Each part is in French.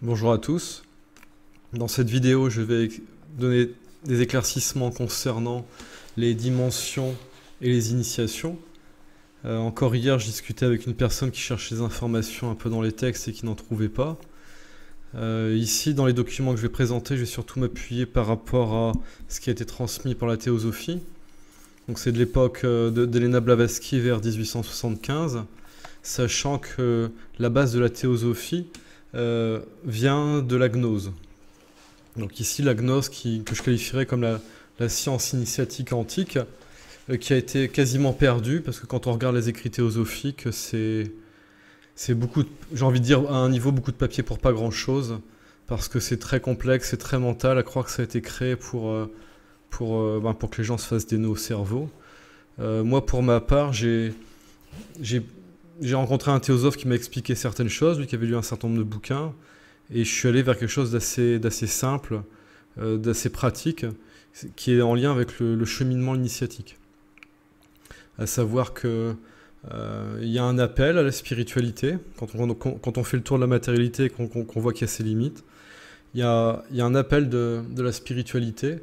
Bonjour à tous. Dans cette vidéo, je vais donner des éclaircissements concernant les dimensions et les initiations. Encore hier, je discutais avec une personne qui cherchait des informations un peu dans les textes et qui n'en trouvait pas. Ici, dans les documents que je vais présenter, je vais surtout m'appuyer par rapport à ce qui a été transmis par la théosophie. Donc c'est de l'époque d'Helena Blavatsky vers 1875, sachant que la base de la théosophie vient de la gnose. Donc ici, la gnose que je qualifierais comme la science initiatique antique, qui a été quasiment perdue, parce que quand on regarde les écrits théosophiques, c'est beaucoup, j'ai envie de dire, à un niveau beaucoup de papier pour pas grand-chose, parce que c'est très complexe, c'est très mental, à croire que ça a été créé pour que les gens se fassent des nœuds au cerveau. Moi, pour ma part, j'ai rencontré un théosophe qui m'a expliqué certaines choses, lui qui avait lu un certain nombre de bouquins, et je suis allé vers quelque chose d'assez simple, d'assez pratique, qui est en lien avec le cheminement initiatique. À savoir que il y a un appel à la spiritualité, quand on fait le tour de la matérialité et qu'on voit qu'il y a ses limites, il y a un appel de la spiritualité,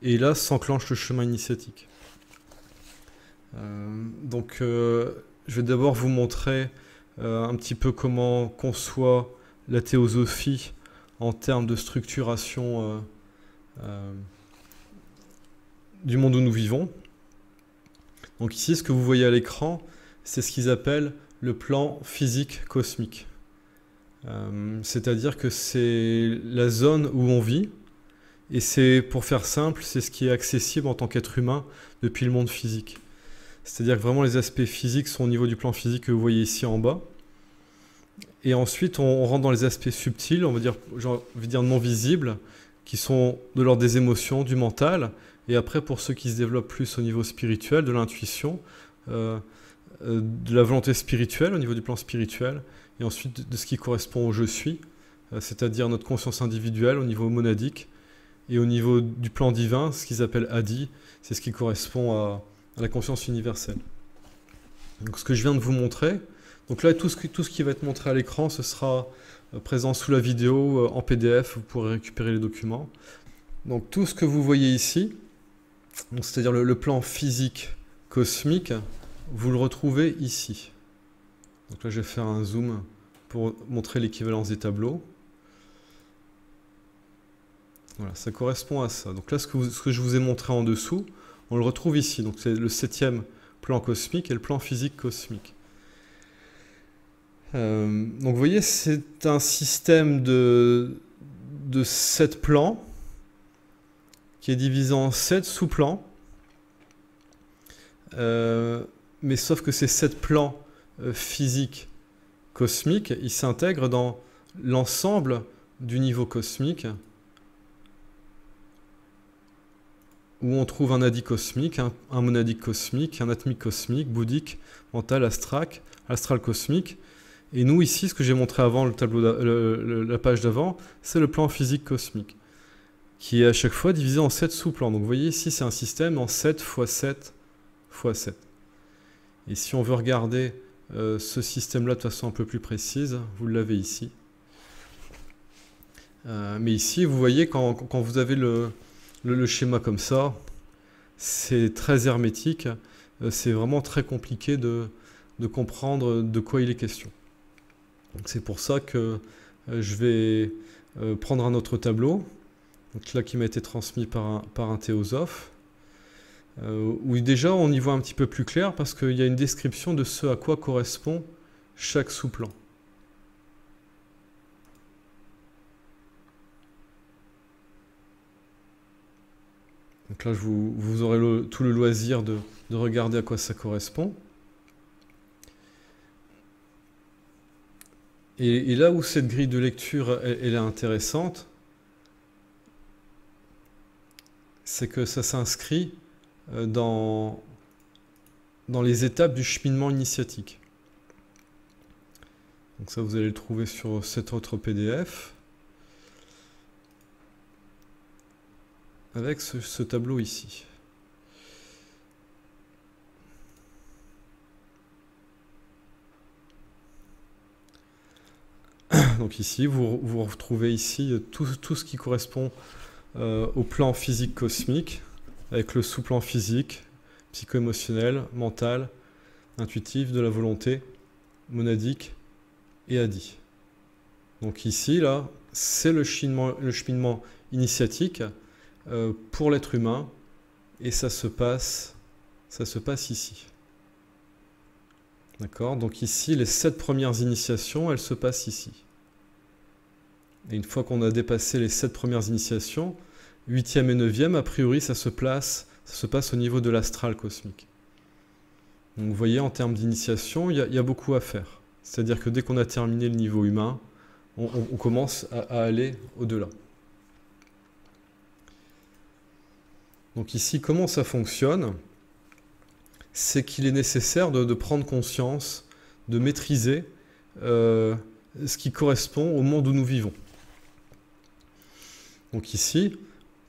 et là s'enclenche le chemin initiatique. Je vais d'abord vous montrer un petit peu comment conçoit la théosophie en termes de structuration du monde où nous vivons. Donc ici, ce que vous voyez à l'écran, c'est ce qu'ils appellent le plan physique cosmique. C'est-à-dire que c'est la zone où on vit, et c'est, pour faire simple, c'est ce qui est accessible en tant qu'être humain depuis le monde physique. C'est-à-dire que vraiment les aspects physiques sont au niveau du plan physique que vous voyez ici en bas. Et ensuite, on rentre dans les aspects subtils, on va dire, j'ai envie de dire non visibles, qui sont de l'ordre des émotions, du mental. Et après, pour ceux qui se développent plus au niveau spirituel, de l'intuition, de la volonté spirituelle, au niveau du plan spirituel, et ensuite de ce qui correspond au je suis, c'est-à-dire notre conscience individuelle au niveau monadique, et au niveau du plan divin, ce qu'ils appellent Adi, c'est ce qui correspond à la conscience universelle. Donc ce que je viens de vous montrer, donc là tout ce qui va être montré à l'écran, ce sera présent sous la vidéo en PDF, vous pourrez récupérer les documents. Donc tout ce que vous voyez ici, c'est-à-dire le plan physique cosmique, vous le retrouvez ici. Donc là je vais faire un zoom pour montrer l'équivalence des tableaux. Voilà, ça correspond à ça. Donc là ce que je vous ai montré en dessous, on le retrouve ici. Donc c'est le 7e plan cosmique et le plan physique cosmique. Donc vous voyez, c'est un système de 7 plans qui est divisé en 7 sous-plans. Mais sauf que ces 7 plans physiques cosmiques, ils s'intègrent dans l'ensemble du niveau cosmique, où on trouve un adi cosmique, un monadique cosmique, un atmique cosmique, bouddhique, mental, astral cosmique. Et nous, ici, ce que j'ai montré avant, la page d'avant, c'est le plan physique cosmique, qui est à chaque fois divisé en 7 sous-plans. Donc vous voyez, ici, c'est un système en 7 x 7 x 7. Et si on veut regarder ce système-là de façon un peu plus précise, vous l'avez ici. Mais ici, vous voyez, quand vous avez le schéma comme ça, c'est très hermétique, c'est vraiment très compliqué de comprendre de quoi il est question. C'est pour ça que je vais prendre un autre tableau, donc là qui m'a été transmis par un théosophe, où déjà on y voit un petit peu plus clair parce qu'il y a une description de ce à quoi correspond chaque sous-plan. Donc là, vous aurez tout le loisir de regarder à quoi ça correspond. Et là où cette grille de lecture elle est intéressante, c'est que ça s'inscrit dans les étapes du cheminement initiatique. Donc ça, vous allez le trouver sur cet autre PDF. Avec ce tableau ici. Donc ici, vous retrouvez ici tout ce qui correspond au plan physique cosmique, avec le sous-plan physique, psycho-émotionnel, mental, intuitif, de la volonté, monadique et adi. Donc ici, là, c'est le cheminement initiatique pour l'être humain, et ça se passe ici. D'accord? Donc ici, les 7 premières initiations, elles se passent ici. Et une fois qu'on a dépassé les 7 premières initiations, 8e et 9e, a priori, ça se passe au niveau de l'astral cosmique. Donc vous voyez, en termes d'initiation, il y a beaucoup à faire. C'est-à-dire que dès qu'on a terminé le niveau humain, on commence à aller au-delà. Donc ici, comment ça fonctionne? C'est qu'il est nécessaire de prendre conscience, de maîtriser ce qui correspond au monde où nous vivons. Donc ici,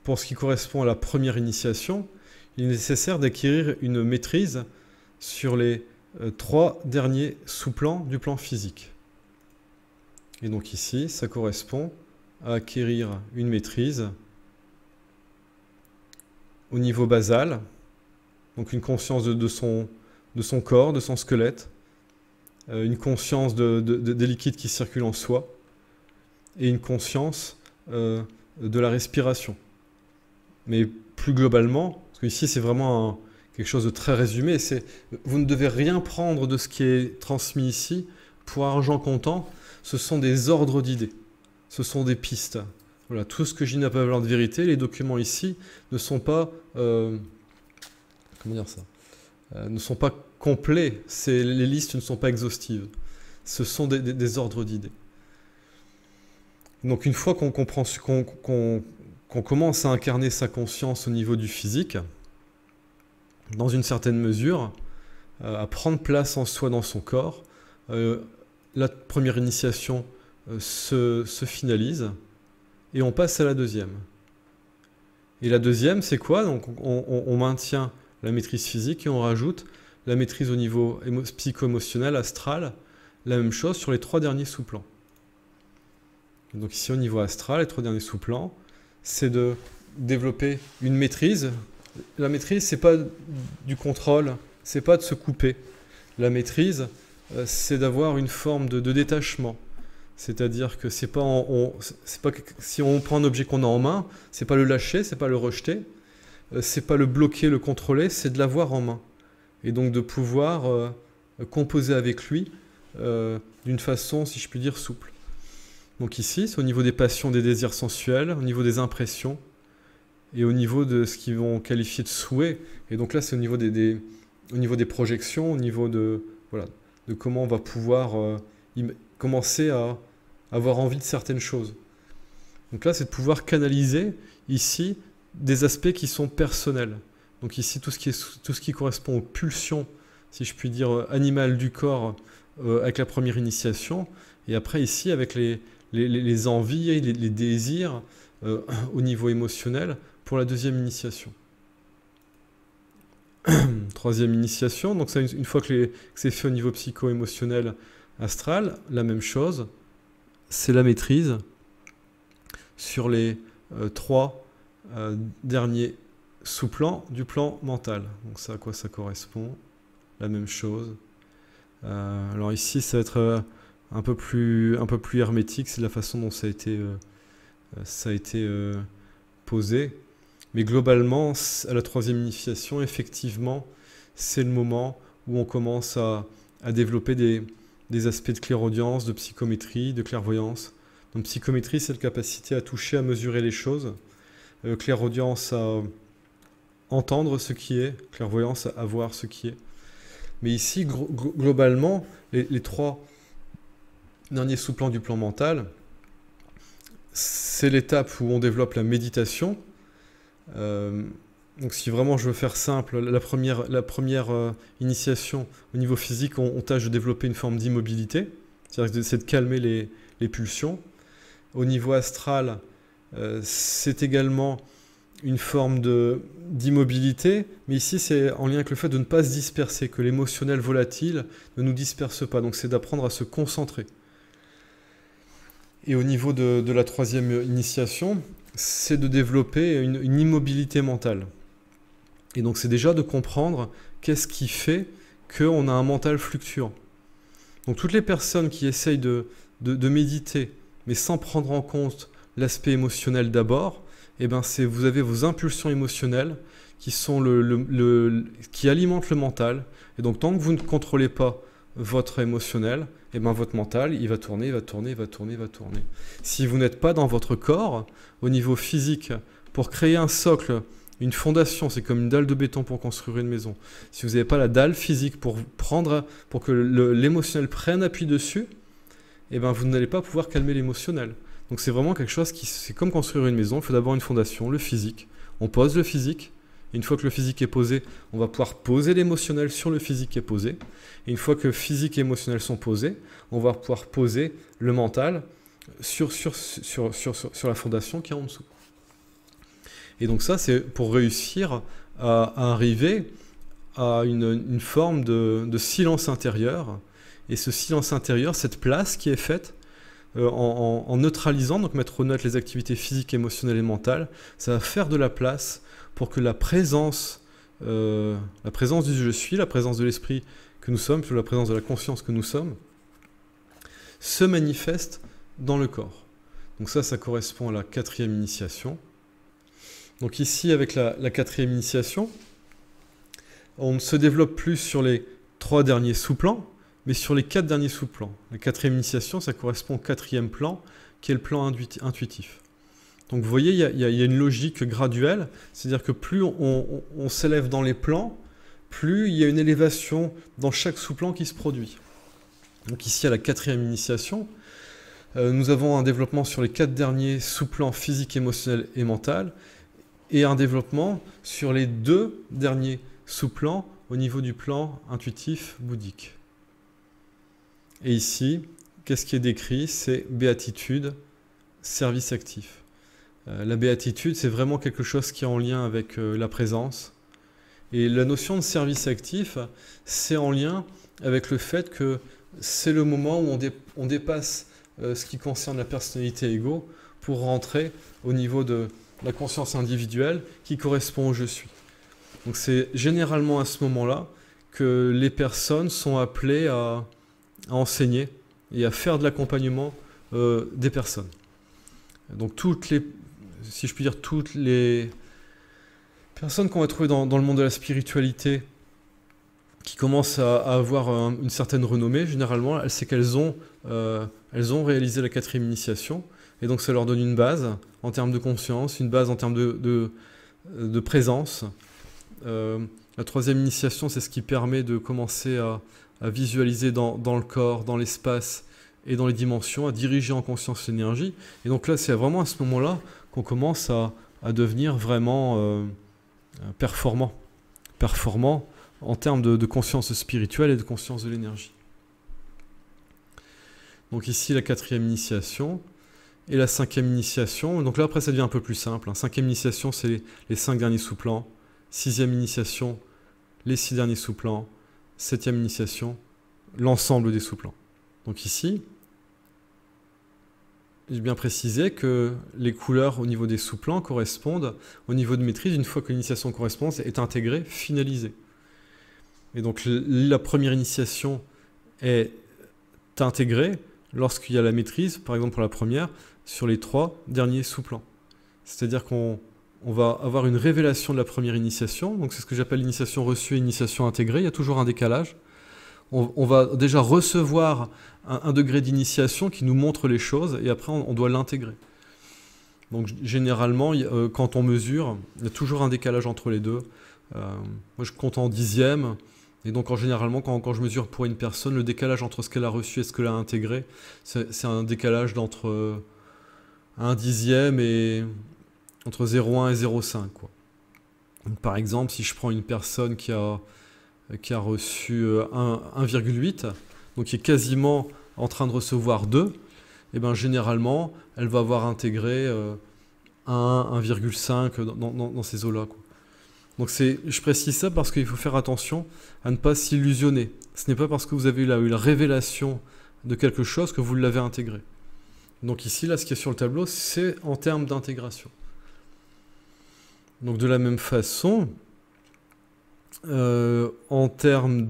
pour ce qui correspond à la première initiation, il est nécessaire d'acquérir une maîtrise sur les 3 derniers sous-plans du plan physique. Et donc ici, ça correspond à acquérir une maîtrise au niveau basal, donc une conscience de son corps, de son squelette, une conscience des liquides qui circulent en soi, et une conscience de la respiration. Mais plus globalement, parce qu'ici c'est vraiment quelque chose de très résumé, vous ne devez rien prendre de ce qui est transmis ici pour argent comptant. Ce sont des ordres d'idées, ce sont des pistes. Voilà, tout ce que je dis n'a pas valeur de vérité. Les documents ici ne sont pas, comment dire ça, ne sont pas complets. Les listes ne sont pas exhaustives. Ce sont des ordres d'idées. Donc une fois qu'on comprend, qu'on commence à incarner sa conscience au niveau du physique, dans une certaine mesure, à prendre place en soi dans son corps, la première initiation se finalise et on passe à la deuxième. Et la deuxième, c'est quoi? Donc on maintient la maîtrise physique et on rajoute la maîtrise au niveau psycho-émotionnel, astral, la même chose sur les 3 derniers sous-plans. Donc ici au niveau astral, les 3 derniers sous-plans, c'est de développer une maîtrise. La maîtrise, c'est pas du contrôle, c'est pas de se couper. La maîtrise, c'est d'avoir une forme de détachement. C'est-à-dire que c'est pas si on prend un objet qu'on a en main, c'est pas le lâcher, c'est pas le rejeter, c'est pas le bloquer, le contrôler, c'est de l'avoir en main. Et donc de pouvoir composer avec lui d'une façon, si je puis dire, souple. Donc ici, c'est au niveau des passions, des désirs sensuels, au niveau des impressions, et au niveau de ce qu'ils vont qualifier de souhait. Et donc là, c'est au niveau des projections, au niveau de comment on va pouvoir commencer à avoir envie de certaines choses. Donc là, c'est de pouvoir canaliser ici des aspects qui sont personnels. Donc ici, tout ce qui correspond aux pulsions, si je puis dire, animales du corps avec la première initiation, et après ici avec les envies, les désirs au niveau émotionnel pour la deuxième initiation. Troisième initiation, donc ça, une fois que c'est fait au niveau psycho-émotionnel astral, la même chose, c'est la maîtrise sur les 3 derniers sous-plans du plan mental. Donc ça, à quoi ça correspond? La même chose. Alors ici, ça va être un peu plus hermétique, c'est la façon dont ça a été posé. Mais globalement, à la 3e initiation, effectivement, c'est le moment où on commence à développer des aspects de clairaudience, de psychométrie, de clairvoyance. Donc psychométrie, c'est la capacité à toucher, à mesurer les choses. Clairaudience, à entendre ce qui est. Clairvoyance, à voir ce qui est. Mais ici, globalement, les 3 derniers sous-plans du plan mental, c'est l'étape où on développe la méditation. Donc si vraiment je veux faire simple, la première initiation au niveau physique, on tâche de développer une forme d'immobilité, c'est de calmer les pulsions. Au niveau astral, c'est également une forme d'immobilité, mais ici c'est en lien avec le fait de ne pas se disperser, que l'émotionnel volatile ne nous disperse pas, donc c'est d'apprendre à se concentrer. Et au niveau de la troisième initiation, c'est de développer une immobilité mentale. Et donc c'est déjà de comprendre qu'est-ce qui fait qu'on a un mental fluctuant. Donc toutes les personnes qui essayent de méditer, mais sans prendre en compte l'aspect émotionnel d'abord, eh ben vous avez vos impulsions émotionnelles qui sont qui alimentent le mental. Et donc tant que vous ne contrôlez pas votre émotionnel, eh ben votre mental, il va tourner, il va tourner, il va tourner, il va tourner. Si vous n'êtes pas dans votre corps, au niveau physique, pour créer un socle, une fondation, c'est comme une dalle de béton pour construire une maison. Si vous n'avez pas la dalle physique pour que l'émotionnel prenne appui dessus, eh ben vous n'allez pas pouvoir calmer l'émotionnel. Donc c'est vraiment quelque chose c'est comme construire une maison. Il faut d'abord une fondation, le physique. On pose le physique. Et une fois que le physique est posé, on va pouvoir poser l'émotionnel sur le physique qui est posé. Et une fois que physique et émotionnel sont posés, on va pouvoir poser le mental sur la fondation qui est en dessous. Et donc ça, c'est pour réussir à arriver à une forme de silence intérieur. Et ce silence intérieur, cette place qui est faite en neutralisant, donc mettre au neutre les activités physiques, émotionnelles et mentales, ça va faire de la place pour que la présence du je suis, la présence de l'esprit que nous sommes, la présence de la conscience que nous sommes, se manifeste dans le corps. Donc ça correspond à la quatrième initiation. Donc ici, avec la quatrième initiation, on ne se développe plus sur les 3 derniers sous-plans, mais sur les 4 derniers sous-plans. La quatrième initiation, ça correspond au 4e plan, qui est le plan intuitif. Donc vous voyez, il y a une logique graduelle, c'est-à-dire que plus on s'élève dans les plans, plus il y a une élévation dans chaque sous-plan qui se produit. Donc ici, à la 4e initiation, nous avons un développement sur les 4 derniers sous-plans physique, émotionnel et mental, et un développement sur les 2 derniers sous-plans au niveau du plan intuitif bouddhique. Et ici, qu'est-ce qui est décrit? C'est béatitude, service actif. La béatitude, c'est vraiment quelque chose qui est en lien avec la présence. Et la notion de service actif, c'est en lien avec le fait que c'est le moment où on dépasse ce qui concerne la personnalité ego pour rentrer au niveau de la conscience individuelle qui correspond au je suis. Donc c'est généralement à ce moment-là que les personnes sont appelées à enseigner et à faire de l'accompagnement des personnes. Donc si je puis dire, toutes les personnes qu'on va trouver dans le monde de la spiritualité qui commencent à avoir une certaine renommée, généralement, c'est qu'elles ont réalisé la 4e initiation, et donc ça leur donne une base en termes de conscience, une base en termes de présence. La 3e initiation, c'est ce qui permet de commencer à visualiser dans le corps, dans l'espace et dans les dimensions, à diriger en conscience l'énergie. Et donc là, c'est vraiment à ce moment-là qu'on commence à devenir vraiment performant en termes de conscience spirituelle et de conscience de l'énergie. Donc ici, la 4e initiation et la 5e initiation. Donc là, après, ça devient un peu plus simple. 5e initiation, c'est les 5 derniers sous-plans. 6e initiation, les 6 derniers sous-plans. 7e initiation, l'ensemble des sous-plans. Donc ici, j'ai bien précisé que les couleurs au niveau des sous-plans correspondent au niveau de maîtrise. Une fois que l'initiation correspond, est intégrée, finalisée. Et donc la première initiation est intégrée lorsqu'il y a la maîtrise, par exemple pour la première, sur les 3 derniers sous-plans. C'est-à-dire qu'on va avoir une révélation de la première initiation, donc c'est ce que j'appelle l'initiation reçue et l'initiation intégrée, il y a toujours un décalage. On va déjà recevoir un degré d'initiation qui nous montre les choses, et après on doit l'intégrer. Donc généralement, quand on mesure, il y a toujours un décalage entre les deux. Moi je compte en dixième, et donc généralement quand je mesure pour une personne, le décalage entre ce qu'elle a reçu et ce qu'elle a intégré, c'est un décalage d'entre 1 dixième et entre 0,1 et 0,5 quoi. Donc, par exemple, si je prends une personne qui a reçu 1,8, donc qui est quasiment en train de recevoir 2, et bien généralement, elle va avoir intégré 1,5 dans ces eaux-là, quoi. Donc je précise ça parce qu'il faut faire attention à ne pas s'illusionner. Ce n'est pas parce que vous avez eu la révélation de quelque chose que vous l'avez intégré. Donc ici, là, ce qui est sur le tableau, c'est en termes d'intégration. Donc de la même façon, en termes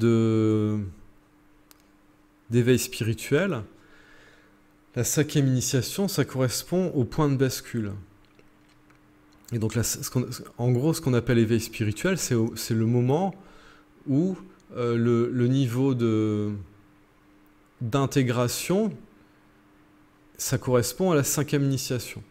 d'éveil spirituel, la 5e initiation, ça correspond au point de bascule. Et donc là, en gros, ce qu'on appelle éveil spirituel, c'est le moment où le niveau d'intégration, ça correspond à la 5e initiation.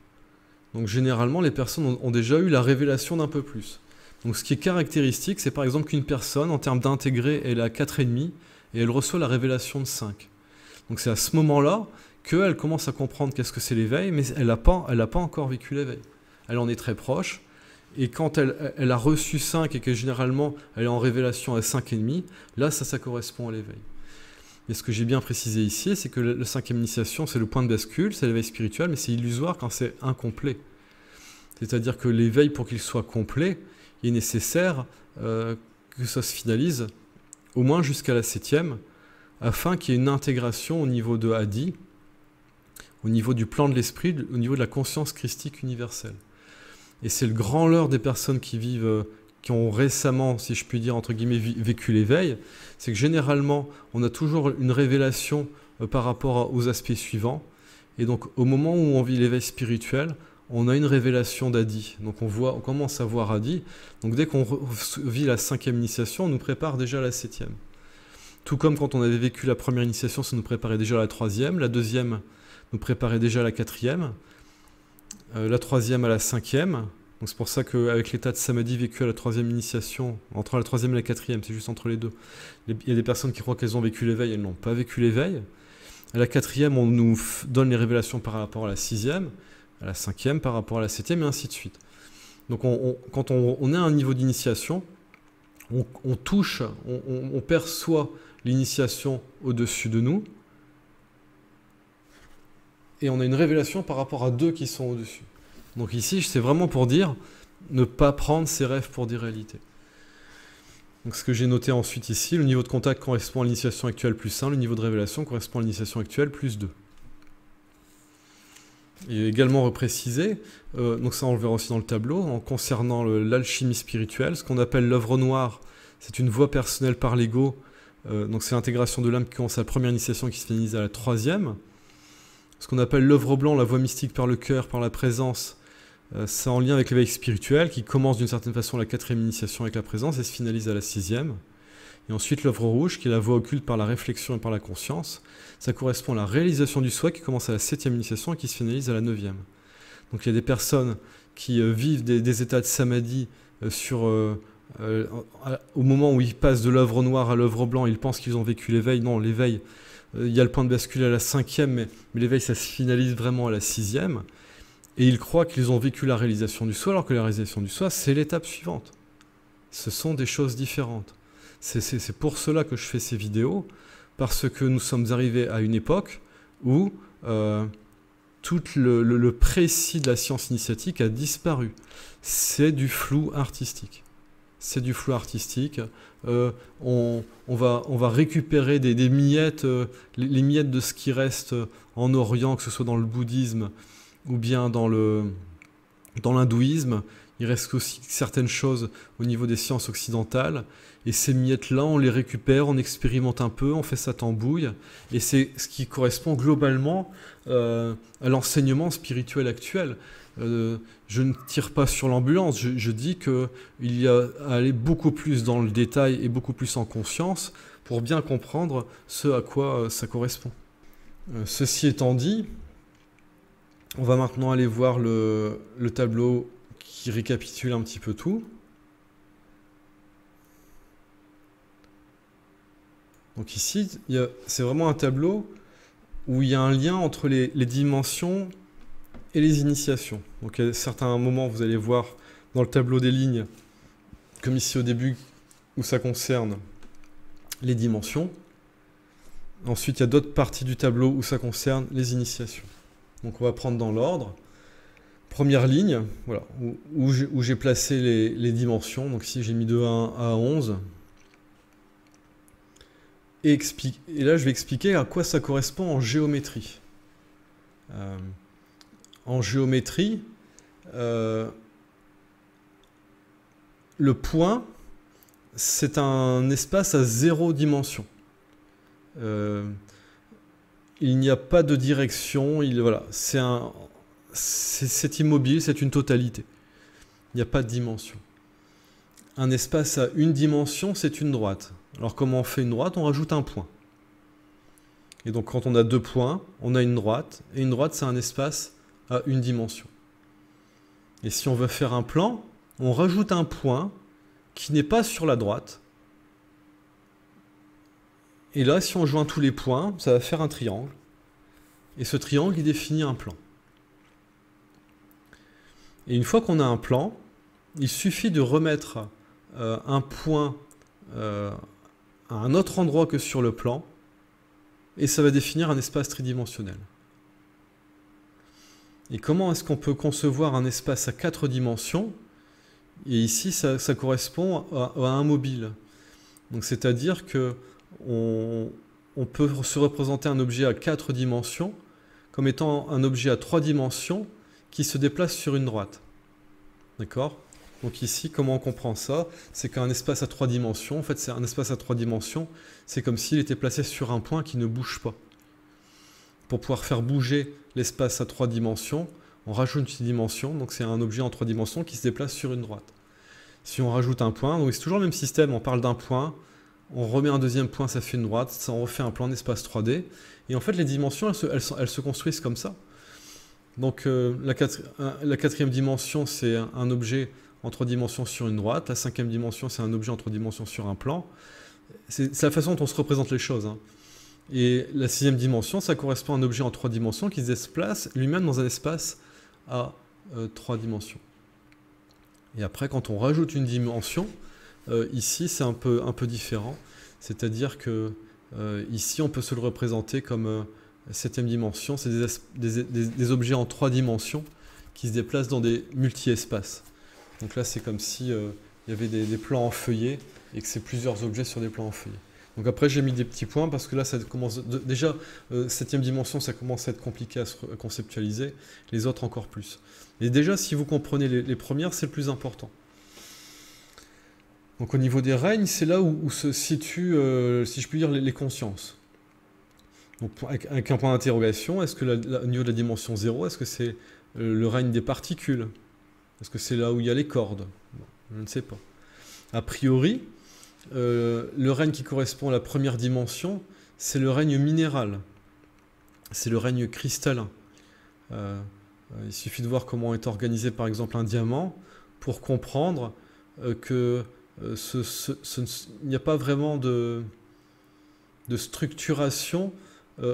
Donc généralement, les personnes ont déjà eu la révélation d'un peu plus. Donc ce qui est caractéristique, c'est par exemple qu'une personne, en termes d'intégré, elle est à 4,5 et elle reçoit la révélation de 5. Donc c'est à ce moment-là qu'elle commence à comprendre qu'est-ce que c'est l'éveil, mais elle n'a pas encore vécu l'éveil. Elle en est très proche, et quand elle a reçu 5 et que généralement elle est en révélation à 5,5, là ça correspond à l'éveil. Mais ce que j'ai bien précisé ici, c'est que la 5e initiation, c'est le point de bascule, c'est l'éveil spirituel, mais c'est illusoire quand c'est incomplet. C'est-à-dire que l'éveil, pour qu'il soit complet, il est nécessaire que ça se finalise au moins jusqu'à la 7e, afin qu'il y ait une intégration au niveau de Adi, au niveau du plan de l'esprit, au niveau de la conscience christique universelle. Et c'est le grand leurre des personnes qui vivent, qui ont récemment, si je puis dire, entre guillemets, vécu l'éveil, c'est que généralement, on a toujours une révélation par rapport aux aspects suivants. Et donc, au moment où on vit l'éveil spirituel, on a une révélation d'Adi. Donc, on commence à voir Adi. Donc, dès qu'on vit la 5e initiation, on nous prépare déjà à la 7e. Tout comme quand on avait vécu la première initiation, ça nous préparait déjà à la 3e. La 2e nous préparait déjà à la 4e. La 3e à la 5e. Donc c'est pour ça qu'avec l'état de samadhi vécu à la 3e initiation, entre la 3e et la 4e, c'est juste entre les deux, il y a des personnes qui croient qu'elles ont vécu l'éveil, elles n'ont pas vécu l'éveil. À la 4e, on nous donne les révélations par rapport à la 6e, à la 5e par rapport à la 7e, et ainsi de suite. Donc quand on est à un niveau d'initiation, on touche, on perçoit l'initiation au-dessus de nous, et on a une révélation par rapport à deux qui sont au-dessus. Donc ici, c'est vraiment pour dire ne pas prendre ses rêves pour des réalités. Donc ce que j'ai noté ensuite ici, le niveau de contact correspond à l'initiation actuelle plus 1, le niveau de révélation correspond à l'initiation actuelle plus 2. Et également reprécisé, donc ça on le verra aussi dans le tableau, en concernant l'alchimie spirituelle, ce qu'on appelle l'œuvre noire, c'est une voie personnelle par l'ego, donc c'est l'intégration de l'âme qui commence à la première initiation qui se finalise à la 3e. Ce qu'on appelle l'œuvre blanc, la voie mystique par le cœur, par la présence, c'est en lien avec l'éveil spirituel qui commence d'une certaine façon la 4e initiation avec la présence et se finalise à la 6e. Et ensuite l'œuvre rouge qui est la voie occulte par la réflexion et par la conscience. Ça correspond à la réalisation du soi qui commence à la 7e initiation et qui se finalise à la 9e. Donc il y a des personnes qui vivent des états de samadhi au moment où ils passent de l'œuvre noire à l'œuvre blanc, ils pensent qu'ils ont vécu l'éveil. Non, l'éveil, il y a le point de bascule à la 5e, mais l'éveil ça se finalise vraiment à la 6e. Et ils croient qu'ils ont vécu la réalisation du soi, alors que la réalisation du soi, c'est l'étape suivante. Ce sont des choses différentes. C'est pour cela que je fais ces vidéos, parce que nous sommes arrivés à une époque où tout le précis de la science initiatique a disparu. C'est du flou artistique. C'est du flou artistique. On va récupérer des miettes, les miettes de ce qui reste en Orient, que ce soit dans le bouddhisme ou bien dans l'hindouisme. Il reste aussi certaines choses au niveau des sciences occidentales. Et ces miettes-là, on les récupère, on expérimente un peu, on fait sa tambouille. Et c'est ce qui correspond globalement à l'enseignement spirituel actuel. Je ne tire pas sur l'ambulance, je dis qu'il y a à aller beaucoup plus dans le détail et beaucoup plus en conscience pour bien comprendre ce à quoi ça correspond. Ceci étant dit, on va maintenant aller voir le tableau qui récapitule un petit peu tout. Donc ici, c'est vraiment un tableau où il y a un lien entre les dimensions et les initiations. Donc à certains moments, vous allez voir dans le tableau des lignes, comme ici au début, où ça concerne les dimensions. Ensuite, il y a d'autres parties du tableau où ça concerne les initiations. Donc on va prendre dans l'ordre. Première ligne, voilà, où j'ai placé les dimensions. Donc ici, j'ai mis de 1 à 11. Et là, je vais expliquer à quoi ça correspond en géométrie. En géométrie, le point, c'est un espace à 0 dimension. Il n'y a pas de direction, voilà, c'est immobile, c'est une totalité. Il n'y a pas de dimension. Un espace à une dimension, c'est une droite. Alors comment on fait une droite? On rajoute un point. Et donc quand on a deux points, on a une droite, et une droite c'est un espace à une dimension. Et si on veut faire un plan, on rajoute un point qui n'est pas sur la droite. Et là, si on joint tous les points, ça va faire un triangle. Et ce triangle, il définit un plan. Et une fois qu'on a un plan, il suffit de remettre un point à un autre endroit que sur le plan, et ça va définir un espace tridimensionnel. Et comment est-ce qu'on peut concevoir un espace à 4 dimensions? Et ici, ça correspond à un mobile. Donc, c'est-à-dire que on peut se représenter un objet à 4 dimensions comme étant un objet à 3 dimensions qui se déplace sur une droite. D'accord? Donc ici, comment on comprend ça? C'est qu'un espace à 3 dimensions, en fait, c'est un espace à 3 dimensions, c'est comme s'il était placé sur un point qui ne bouge pas. Pour pouvoir faire bouger l'espace à 3 dimensions, on rajoute une dimension, donc c'est un objet en 3 dimensions qui se déplace sur une droite. Si on rajoute un point, donc c'est toujours le même système, on parle d'un point, on remet un deuxième point, ça fait une droite, ça on refait un plan d'espace 3D, et en fait les dimensions, elles se construisent comme ça. Donc la quatrième dimension, c'est un objet en 3 dimensions sur une droite, la cinquième dimension, c'est un objet en 3 dimensions sur un plan. C'est la façon dont on se représente les choses, hein. Et la sixième dimension, ça correspond à un objet en 3 dimensions qui se déplace lui-même dans un espace à 3 dimensions. Et après, quand on rajoute une dimension, ici c'est un peu différent. C'est-à-dire que ici, on peut se le représenter comme septième dimension. C'est des objets en 3 dimensions qui se déplacent dans des multi-espaces. Donc là, c'est comme si il y avait des plans en feuillet et que c'est plusieurs objets sur des plans en feuillet. Donc après, j'ai mis des petits points parce que là, ça commence déjà, septième dimension, ça commence à être compliqué à conceptualiser. Les autres, encore plus. Et déjà, si vous comprenez les premières, c'est le plus important. Donc au niveau des règnes, c'est là où se situent, si je puis dire, les consciences. Donc avec un point d'interrogation, est-ce que au niveau de la dimension 0, est-ce que c'est le règne des particules? Est-ce que c'est là où il y a les cordes? Bon, je ne sais pas. A priori, le règne qui correspond à la première dimension, c'est le règne minéral. C'est le règne cristallin. Il suffit de voir comment est organisé par exemple un diamant pour comprendre que il n'y a pas vraiment de structuration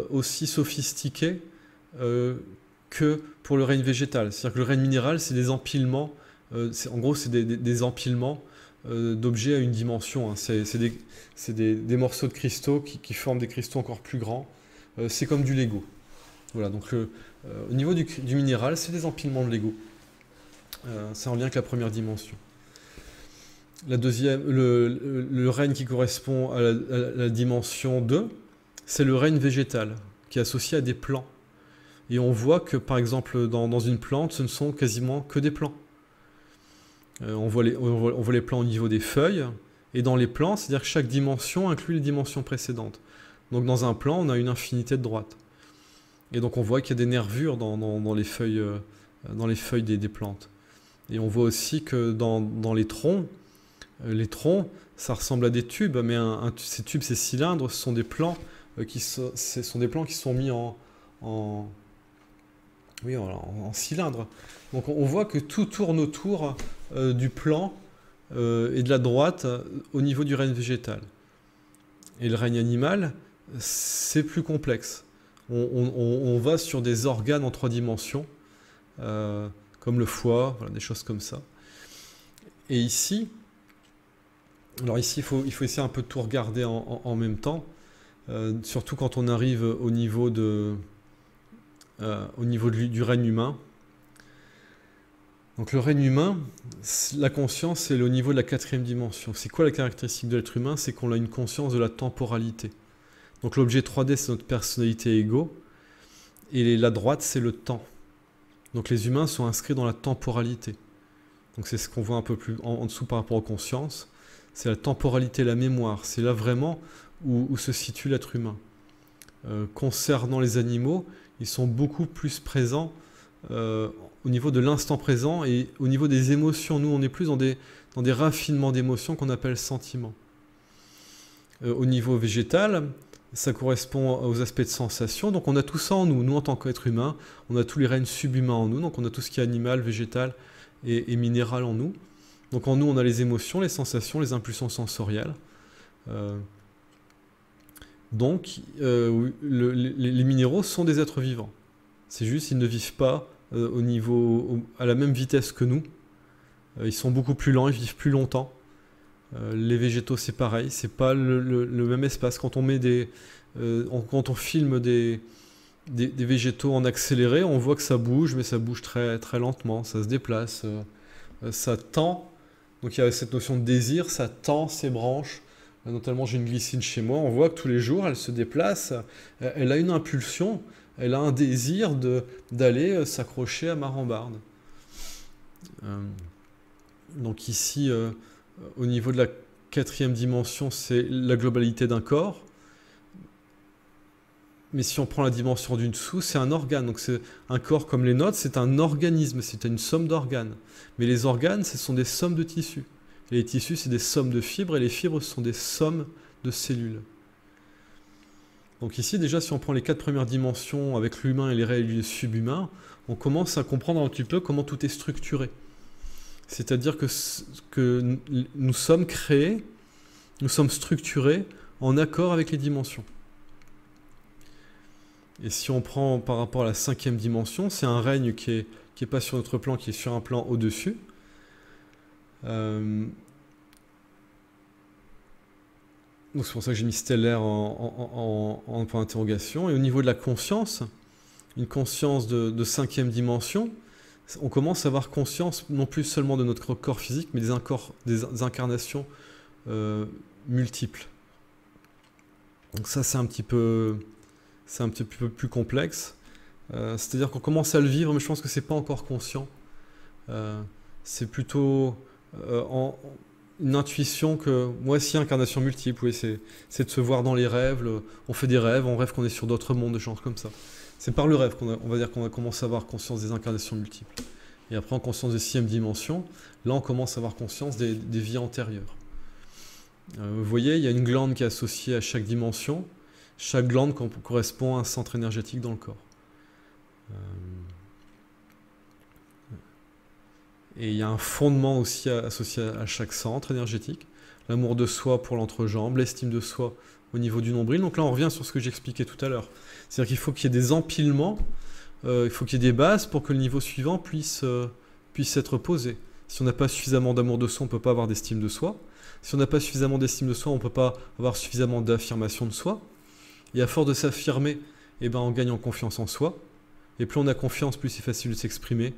aussi sophistiquée que pour le règne végétal. C'est-à-dire que le règne minéral, c'est des empilements, en gros c'est des empilements d'objets à une dimension, hein. C'est des morceaux de cristaux qui forment des cristaux encore plus grands. C'est comme du Lego. Voilà, donc au niveau du minéral, c'est des empilements de Lego. C'est en lien avec la première dimension. La deuxième, le règne qui correspond à la dimension 2, c'est le règne végétal, qui est associé à des plants. Et on voit que, par exemple, dans une plante, ce ne sont quasiment que des plants. On voit les plans au niveau des feuilles, et dans les plans, c'est-à-dire que chaque dimension inclut les dimensions précédentes. Donc dans un plan, on a une infinité de droites. Et donc on voit qu'il y a des nervures dans les feuilles des plantes. Et on voit aussi que dans les troncs, ça ressemble à des tubes, mais ces tubes, ces cylindres, ce sont des plans qui sont mis en cylindre. Donc on voit que tout tourne autour du plan et de la droite au niveau du règne végétal. Et le règne animal, c'est plus complexe. On va sur des organes en 3 dimensions, comme le foie, voilà, des choses comme ça. Et ici, il faut essayer un peu de tout regarder en même temps, surtout quand on arrive au niveau du règne humain. Donc le règne humain, la conscience, c'est au niveau de la 4e dimension. C'est quoi la caractéristique de l'être humain? C'est qu'on a une conscience de la temporalité. Donc l'objet 3D, c'est notre personnalité ego. Et la droite, c'est le temps. Donc les humains sont inscrits dans la temporalité. Donc c'est ce qu'on voit un peu plus en dessous par rapport aux consciences. C'est la temporalité, la mémoire. C'est là vraiment où se situe l'être humain. Concernant les animaux, ils sont beaucoup plus présents au niveau de l'instant présent et au niveau des émotions. Nous, on est plus dans des raffinements d'émotions qu'on appelle sentiments. Au niveau végétal, ça correspond aux aspects de sensation. Donc on a tout ça en nous. Nous, en tant qu'être humain, on a tous les règnes subhumains en nous. Donc on a tout ce qui est animal, végétal et minéral en nous. Donc en nous, on a les émotions, les sensations, les impulsions sensorielles. Donc les minéraux sont des êtres vivants. C'est juste qu'ils ne vivent pas à la même vitesse que nous. Ils sont beaucoup plus lents, ils vivent plus longtemps. Les végétaux, c'est pareil, c'est pas le même espace. Quand on filme des végétaux en accéléré, on voit que ça bouge, mais ça bouge très, très lentement, ça se déplace, ça tend. Donc il y a cette notion de désir, ça tend ses branches. Notamment, j'ai une glycine chez moi, on voit que tous les jours, elle se déplace, elle a une impulsion, elle a un désir d'aller s'accrocher à ma rambarde. Donc ici, au niveau de la 4e dimension, c'est la globalité d'un corps. Mais si on prend la dimension du dessous, c'est un organe. Donc c'est un corps comme les nôtres, c'est un organisme, c'est une somme d'organes. Mais les organes, ce sont des sommes de tissus. Et les tissus, c'est des sommes de fibres, et les fibres, ce sont des sommes de cellules. Donc ici, déjà, si on prend les 4 premières dimensions avec l'humain et les réels subhumains, on commence à comprendre un petit peu comment tout est structuré. C'est-à-dire que nous sommes créés, nous sommes structurés en accord avec les dimensions. Et si on prend par rapport à la 5e dimension, c'est un règne qui est pas sur notre plan, qui est sur un plan au-dessus. Donc c'est pour ça que j'ai mis stellaire en point d'interrogation. Et au niveau de la conscience, une conscience de 5e dimension, on commence à avoir conscience non plus seulement de notre corps physique, mais des incarnations multiples. Donc ça, c'est un petit peu plus complexe. C'est-à-dire qu'on commence à le vivre, mais je pense que c'est pas encore conscient. C'est plutôt une intuition que, moi, si incarnation multiple, oui, c'est de se voir dans les rêves. On fait des rêves, on rêve qu'on est sur d'autres mondes, des choses comme ça. C'est par le rêve on va dire qu'on a commencé à avoir conscience des incarnations multiples. Et après, en conscience des 6e dimensions, là, on commence à avoir conscience des vies antérieures. Vous voyez, il y a une glande qui est associée à chaque dimension. Chaque glande correspond à un centre énergétique dans le corps. Et il y a un fondement aussi associé à chaque centre énergétique. L'amour de soi pour l'entrejambe, l'estime de soi au niveau du nombril. Donc là, on revient sur ce que j'expliquais tout à l'heure. C'est-à-dire qu'il faut qu'il y ait des empilements, il faut qu'il y ait des bases pour que le niveau suivant puisse être posé. Si on n'a pas suffisamment d'amour de soi, on ne peut pas avoir d'estime de soi. Si on n'a pas suffisamment d'estime de soi, on ne peut pas avoir suffisamment d'affirmation de soi. Et à force de s'affirmer, eh ben, on gagne en confiance en soi. Et plus on a confiance, plus c'est facile de s'exprimer.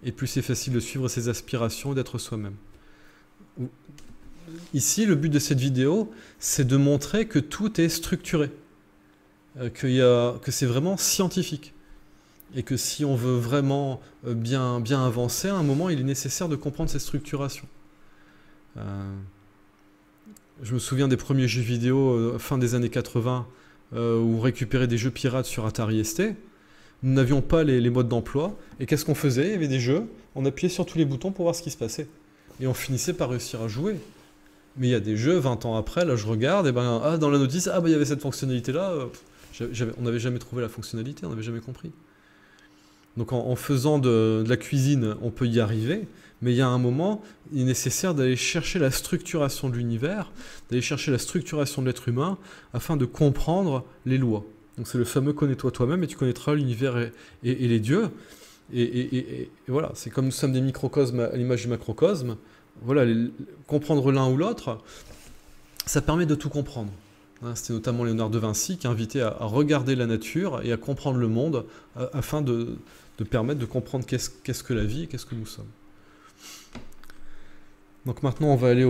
Et plus c'est facile de suivre ses aspirations et d'être soi-même. Ici, le but de cette vidéo, c'est de montrer que tout est structuré. Que c'est vraiment scientifique. Et que si on veut vraiment bien avancer, à un moment, il est nécessaire de comprendre cette structuration. Je me souviens des premiers jeux vidéo fin des années 80 où on récupérait des jeux pirates sur Atari ST. Nous n'avions pas les modes d'emploi. Et qu'est-ce qu'on faisait? Il y avait des jeux, on appuyait sur tous les boutons pour voir ce qui se passait. Et on finissait par réussir à jouer. Mais il y a des jeux, 20 ans après, là je regarde, et ben, dans la notice, il y avait cette fonctionnalité-là. On n'avait jamais trouvé la fonctionnalité, on n'avait jamais compris. Donc en faisant de la cuisine, on peut y arriver, mais il y a un moment, il est nécessaire d'aller chercher la structuration de l'univers, d'aller chercher la structuration de l'être humain, afin de comprendre les lois. Donc c'est le fameux « connais-toi toi-même et tu connaîtras l'univers et les dieux ». Et voilà, c'est comme nous sommes des microcosmes à l'image du macrocosme. Voilà, comprendre l'un ou l'autre, ça permet de tout comprendre. C'était notamment Léonard de Vinci qui invitait à regarder la nature et à comprendre le monde afin de permettre de comprendre qu'est-ce que la vie et qu'est-ce que nous sommes. Donc maintenant, on va aller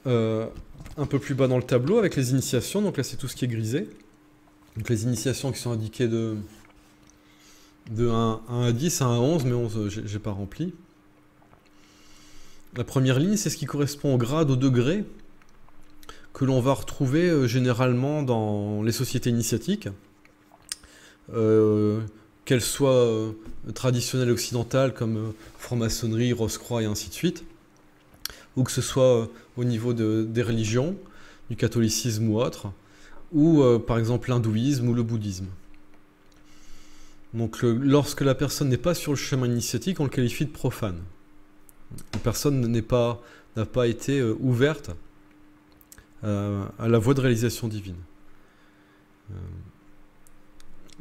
un peu plus bas dans le tableau avec les initiations. Donc là, c'est tout ce qui est grisé. Donc les initiations qui sont indiquées de 1 à 10, 1 à 11, mais 11, j'ai pas rempli. La première ligne, c'est ce qui correspond au grade, au degré, que l'on va retrouver généralement dans les sociétés initiatiques, qu'elles soient traditionnelles occidentales comme franc-maçonnerie, Rose-Croix et ainsi de suite, ou que ce soit au niveau des religions, du catholicisme ou autre, ou par exemple l'hindouisme ou le bouddhisme. Donc lorsque la personne n'est pas sur le chemin initiatique, on le qualifie de profane. La personne n'a pas été ouverte à la voie de réalisation divine.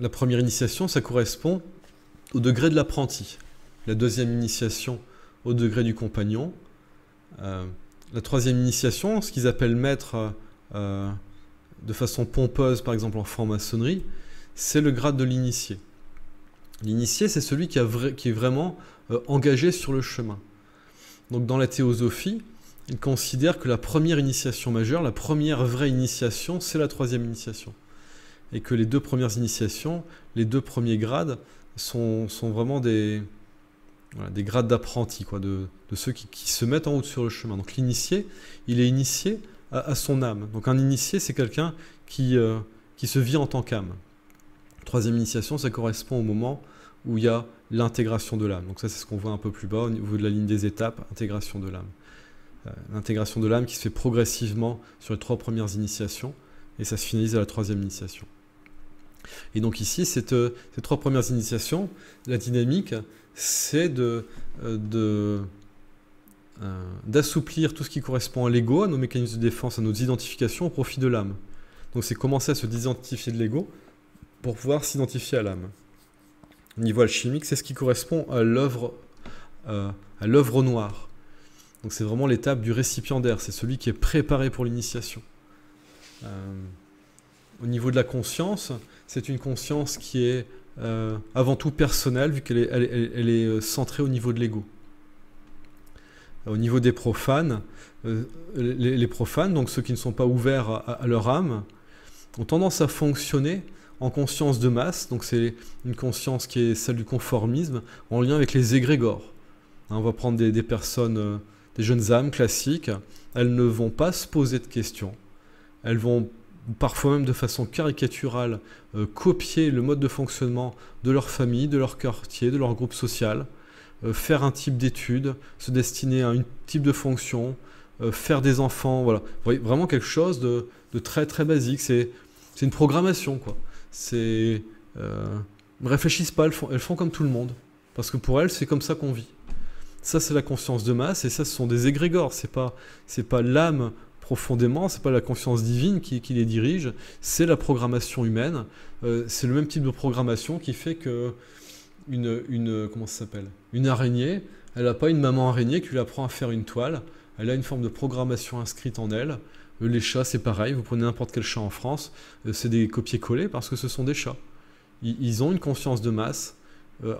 La première initiation, ça correspond au degré de l'apprenti. La deuxième initiation, au degré du compagnon. La troisième initiation, ce qu'ils appellent maître de façon pompeuse, par exemple en franc-maçonnerie, c'est le grade de l'initié. L'initié, c'est celui qui est vraiment engagé sur le chemin. Donc dans la théosophie, ils considèrent que la première initiation majeure, la première vraie initiation, c'est la troisième initiation. Et que les deux premières initiations, les deux premiers grades, sont vraiment des grades d'apprentis, de ceux qui se mettent en route sur le chemin. Donc l'initié, il est initié à son âme. Donc un initié, c'est quelqu'un qui se vit en tant qu'âme. Troisième initiation, ça correspond au moment où il y a l'intégration de l'âme. Donc ça, c'est ce qu'on voit un peu plus bas au niveau de la ligne des étapes, intégration de l'âme. L'intégration de l'âme qui se fait progressivement sur les 3 premières initiations, et ça se finalise à la 3e initiation. Et donc ici, ces 3 premières initiations, la dynamique, c'est d'assouplir tout ce qui correspond à l'ego, à nos mécanismes de défense, à nos identifications au profit de l'âme. Donc c'est commencer à se désidentifier de l'ego pour pouvoir s'identifier à l'âme. Au niveau alchimique, c'est ce qui correspond à l'œuvre noire. Donc c'est vraiment l'étape du récipiendaire, c'est celui qui est préparé pour l'initiation. Au niveau de la conscience, c'est une conscience qui est avant tout personnelle, vu qu'elle est centrée au niveau de l'ego. Au niveau des profanes, les profanes, donc ceux qui ne sont pas ouverts à leur âme, ont tendance à fonctionner en conscience de masse, donc c'est une conscience qui est celle du conformisme, en lien avec les égrégores. On va prendre des personnes, des jeunes âmes classiques, elles ne vont pas se poser de questions, elles vont parfois même de façon caricaturale copier le mode de fonctionnement de leur famille, de leur quartier, de leur groupe social, faire un type d'études, se destiner à un type de fonction, faire des enfants, voilà. Vous voyez, vraiment quelque chose de très très basique, c'est une programmation, quoi. Ne réfléchissent pas, elles font comme tout le monde. Parce que pour elles, c'est comme ça qu'on vit. Ça, c'est la conscience de masse, et ça, ce sont des égrégores. C'est pas l'âme profondément, c'est pas la conscience divine qui les dirige, c'est la programmation humaine. C'est le même type de programmation qui fait que comment ça s'appelle ? Une araignée, elle n'a pas une maman araignée qui lui apprend à faire une toile. Elle a une forme de programmation inscrite en elle. Les chats, c'est pareil. Vous prenez n'importe quel chat en France, c'est des copier-coller parce que ce sont des chats. Ils ont une conscience de masse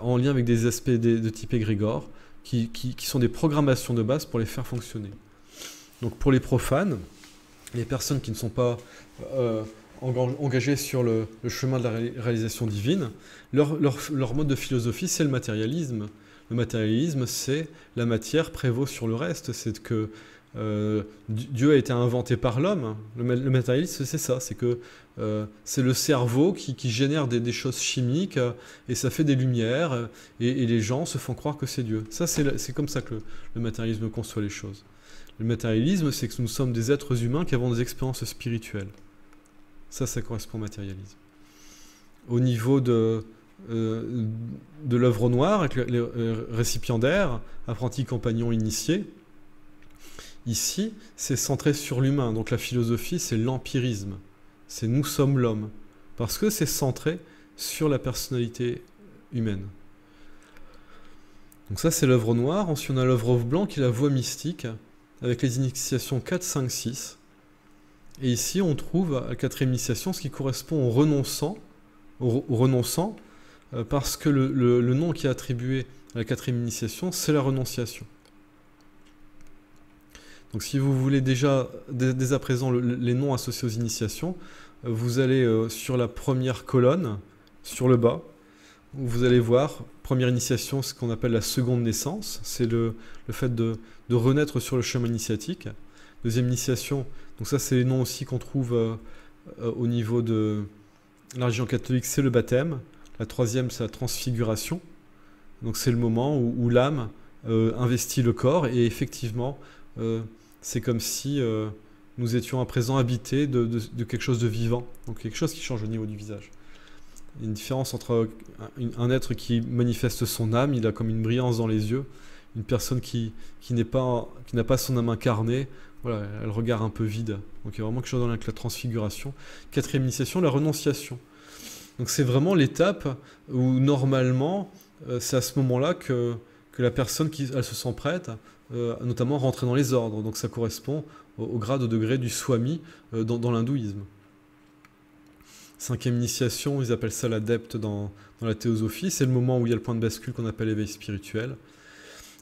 en lien avec des aspects de type égrégore qui sont des programmations de base pour les faire fonctionner. Donc pour les profanes, les personnes qui ne sont pas engagées sur le chemin de la réalisation divine, leur mode de philosophie, c'est le matérialisme. Le matérialisme, c'est la matière prévaut sur le reste. C'est que Dieu a été inventé par l'homme. Le matérialisme, c'est ça. C'est que c'est le cerveau qui génère des choses chimiques et ça fait des lumières et les gens se font croire que c'est Dieu. Ça, c'est comme ça que le matérialisme conçoit les choses. Le matérialisme, c'est que nous sommes des êtres humains qui avons des expériences spirituelles. Ça correspond au matérialisme. Au niveau de l'œuvre noire, avec les récipiendaires, apprentis, compagnons, initiés, ici, c'est centré sur l'humain. Donc la philosophie, c'est l'empirisme. C'est nous sommes l'homme. Parce que c'est centré sur la personnalité humaine. Donc ça, c'est l'œuvre noire. Ensuite, on a l'œuvre blanc qui est la voie mystique, avec les initiations 4, 5, 6. Et ici, on trouve à la 4e initiation ce qui correspond au renonçant, parce que le nom qui est attribué à la 4e initiation, c'est la renonciation. Donc si vous voulez déjà, dès à présent, les noms associés aux initiations, vous allez sur la première colonne, sur le bas, où vous allez voir, première initiation, ce qu'on appelle la seconde naissance, c'est le fait de renaître sur le chemin initiatique. Deuxième initiation, donc ça c'est les noms aussi qu'on trouve au niveau de la religion catholique, c'est le baptême. La troisième, c'est la transfiguration. Donc c'est le moment où l'âme investit le corps, et effectivement, c'est comme si nous étions à présent habités de quelque chose de vivant, donc quelque chose qui change au niveau du visage. Il y a une différence entre un être qui manifeste son âme, il a comme une brillance dans les yeux, une personne qui n'a pas son âme incarnée, voilà, elle regarde un peu vide. Donc il y a vraiment quelque chose avec la transfiguration. Quatrième initiation, la renonciation. Donc c'est vraiment l'étape où normalement, c'est à ce moment-là que la personne elle se sent prête, notamment rentrer dans les ordres. Donc ça correspond au grade, au degré du swami dans l'hindouisme. Cinquième initiation, ils appellent ça l'adepte dans la théosophie. C'est le moment où il y a le point de bascule qu'on appelle l'éveil spirituel.